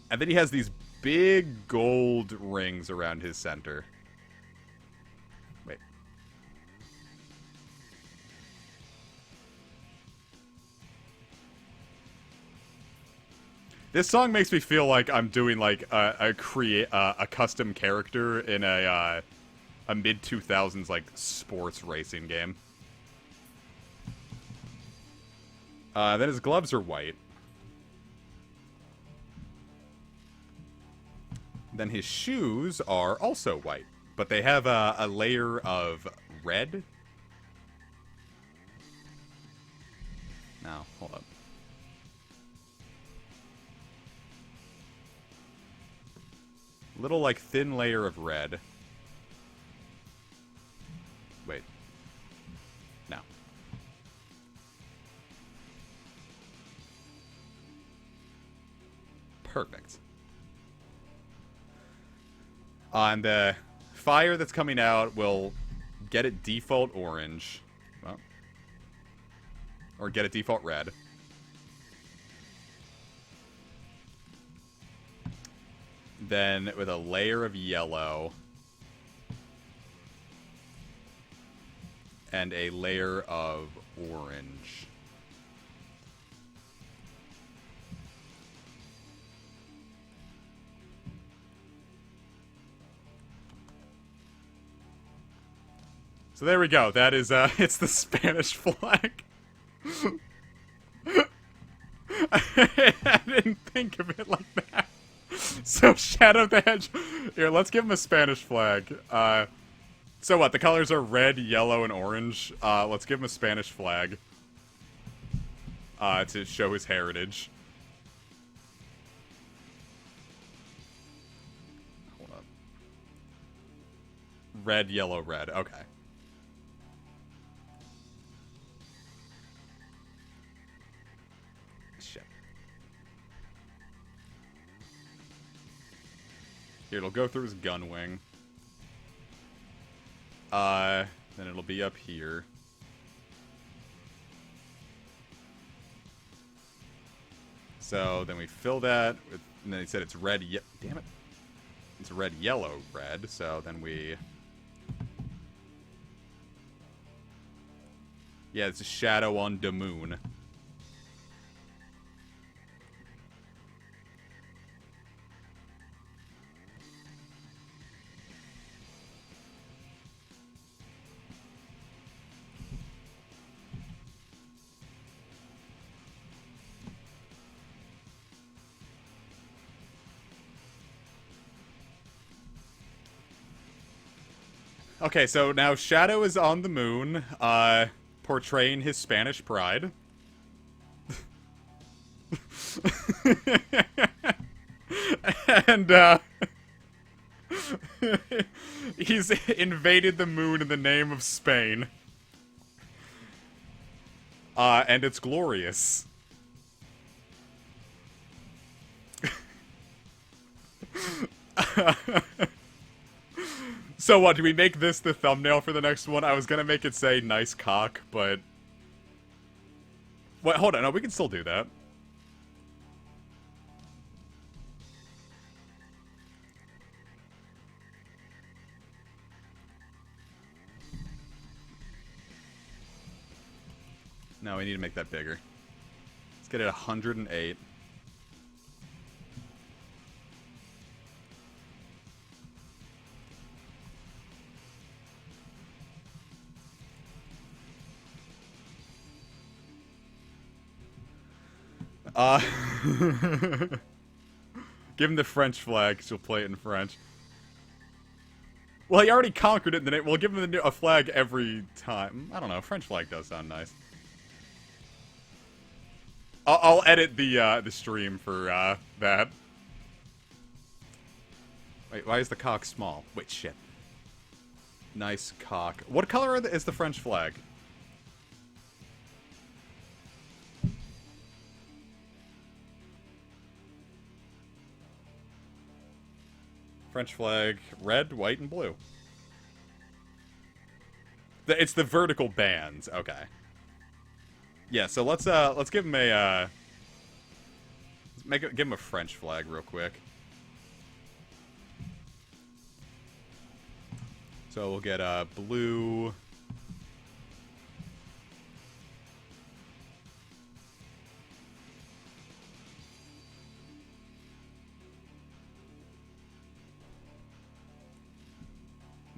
And then he has these big gold rings around his center. Wait. This song makes me feel like I'm doing like a custom character in a mid 2000s like sports racing game. Then his gloves are white. Then his shoes are also white, but they have a layer of red. Now, hold up. Little, like, thin layer of red. Wait. No. Perfect. And the fire that's coming out will get it default orange. Well, or get it default red. Then with a layer of yellow. And a layer of orange. So there we go. That is, it's the Spanish flag. I didn't think of it like that. So Shadow the Hedgehog. Here, let's give him a Spanish flag. So what? The colors are red, yellow, and orange. Let's give him a Spanish flag. To show his heritage. Hold up. Red, yellow, red. Okay. Shit. Here, it'll go through his gun wing. Then it'll be up here. So then we fill that with, and then he said it's red. Damn it! It's red, yellow, red. So then we, yeah, it's a shadow on the moon. Okay, so now Shadow is on the moon, portraying his Spanish pride. And, he's invaded the moon in the name of Spain. And it's glorious. So what, do we make this the thumbnail for the next one? I was gonna make it say nice cock, but... Wait, hold on, no, we can still do that. No, we need to make that bigger. Let's get it 108. Give him the French flag, 'cause he'll play it in French. Well, he already conquered it in the name. We'll give him a flag every time. I don't know. French flag does sound nice. I'll edit the stream for that. Wait, why is the cock small? Wait, shit. Nice cock. What color is the French flag? French flag, red, white, and blue. It's the vertical bands. Okay. Yeah, so let's give him a give him a French flag real quick. So we'll get blue.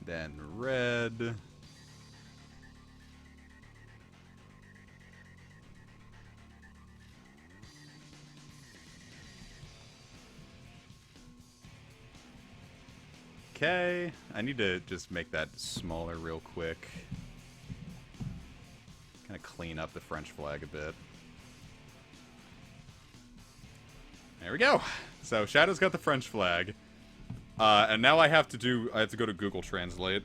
Then red. Okay, I need to just make that smaller real quick. Kind of clean up the French flag a bit. There we go. So Shadow's got the French flag. And now I have to go to Google Translate.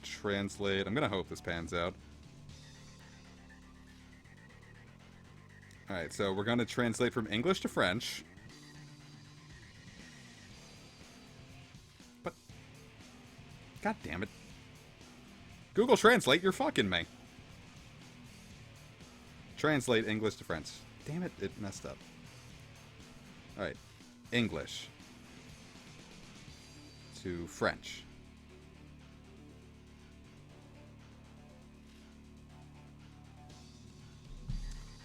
Translate. I'm gonna hope this pans out. Alright, so we're gonna translate from English to French. But... God damn it. Google Translate, you're fucking me. Translate English to French. Damn it, it messed up. Alright. English to French.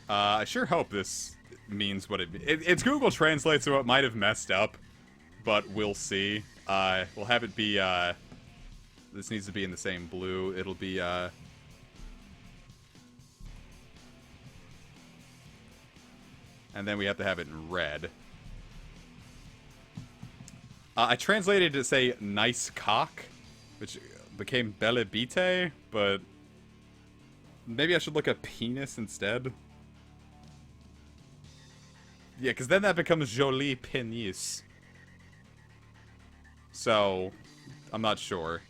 I sure hope this means what it's Google Translate, so it might have messed up, but we'll see. We'll have it be, this needs to be in the same blue. It'll be, and then we have to have it in red. I translated to say nice cock, which became belle bite, but maybe I should look at penis instead. Yeah, because then that becomes jolie pénis. So, I'm not sure.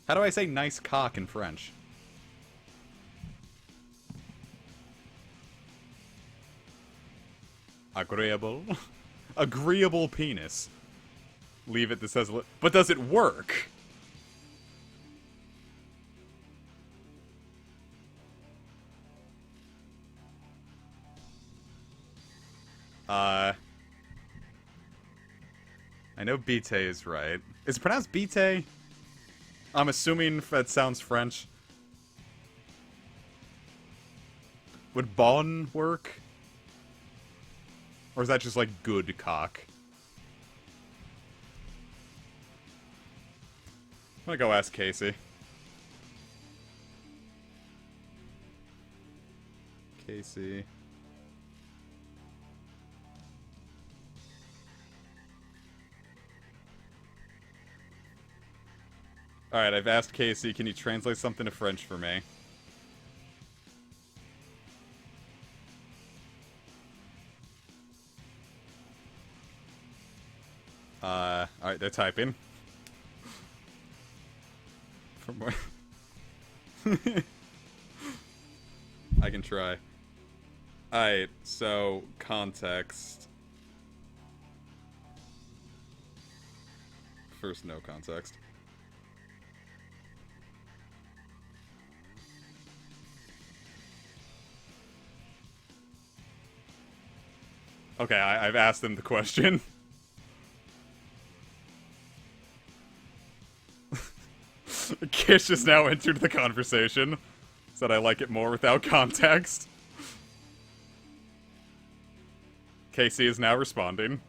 How do I say nice cock in French? Agreeable. Agreeable penis. Leave it that says... But does it work? I know bite is right. Is it pronounced bite? I'm assuming that sounds French. Would bon work? Or is that just like good cock? I'm gonna go ask Casey. Casey. Alright, I've asked Casey, can you translate something to French for me? Alright, they're typing. For more. I can try. Alright, so, context. First, no context. Okay, I've asked them the question. Kish has now entered the conversation. Said I like it more without context. Casey is now responding.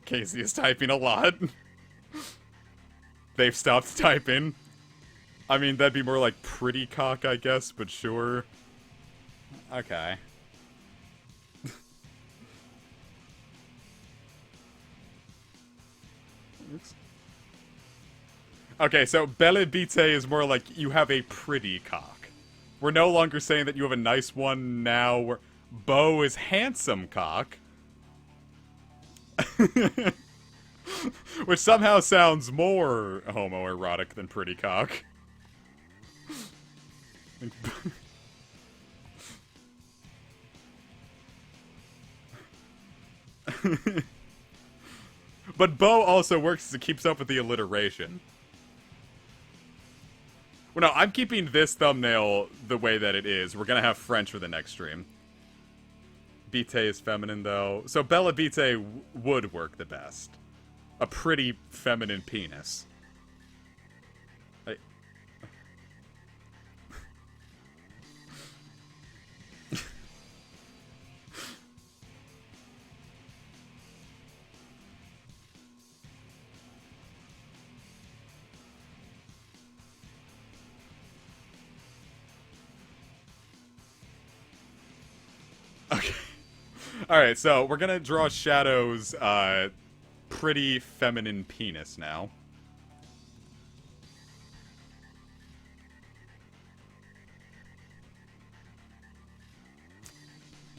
Casey is typing a lot. They've stopped typing. I mean, that'd be more like pretty cock, I guess, but sure. Okay. Oops. Okay, so Belle Bite is more like you have a pretty cock. We're no longer saying that you have a nice one now. Beau is handsome cock. Which somehow sounds more homoerotic than pretty cock. But Beau also works as it keeps up with the alliteration. Well, no, I'm keeping this thumbnail the way that it is. We're gonna have French for the next stream. Bite is feminine, though. So Bella Bite would work the best. A pretty feminine penis. Okay. Alright, so we're gonna draw Shadow's, pretty feminine penis now.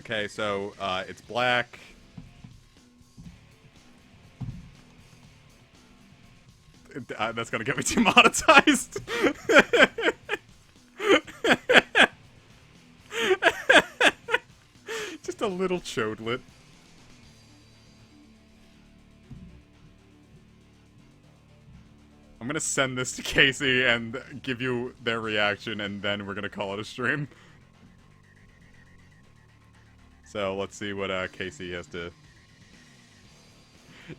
Okay, so, it's black. That's gonna get me demonetized. Just a little chodlet. I'm gonna send this to Casey and give you their reaction, and then we're gonna call it a stream. So, let's see what, Casey has to...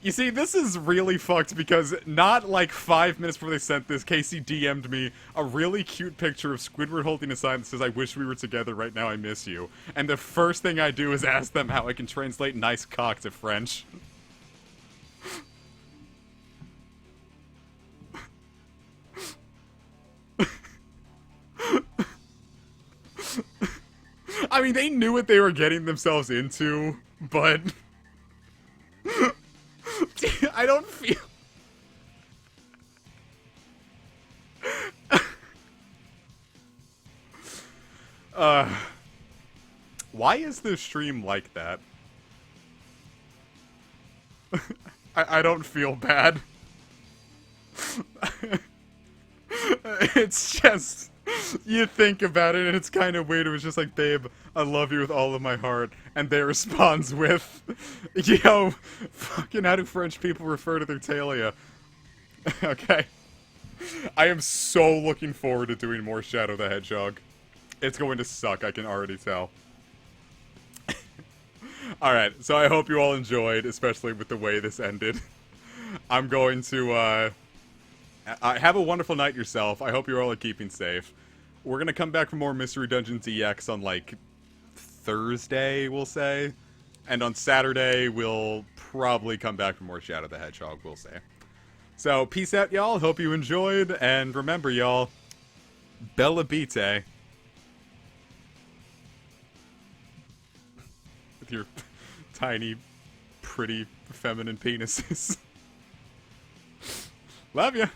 You see, this is really fucked because not like 5 minutes before they sent this, Casey DM'd me a really cute picture of Squidward holding a sign that says, "I wish we were together right now, I miss you." And the first thing I do is ask them how I can translate nice cock to French. I mean, they knew what they were getting themselves into, but... I don't feel... Why is this stream like that? I don't feel bad. It's just... You think about it, and it's kind of weird. It was just like, "Babe, I love you with all of my heart." And they responds with, "Yo, fucking how do French people refer to their talia?" Okay. I am so looking forward to doing more Shadow the Hedgehog. It's going to suck, I can already tell. Alright, so I hope you all enjoyed, especially with the way this ended. I'm going to, have a wonderful night yourself. I hope you all are keeping safe. We're gonna come back for more Mystery Dungeons EX on, like, Thursday, we'll say. And on Saturday, we'll probably come back for more Shadow the Hedgehog, we'll say. So, peace out, y'all. Hope you enjoyed. And remember, y'all, Bella Bite. With your tiny, pretty, feminine penises. Love ya.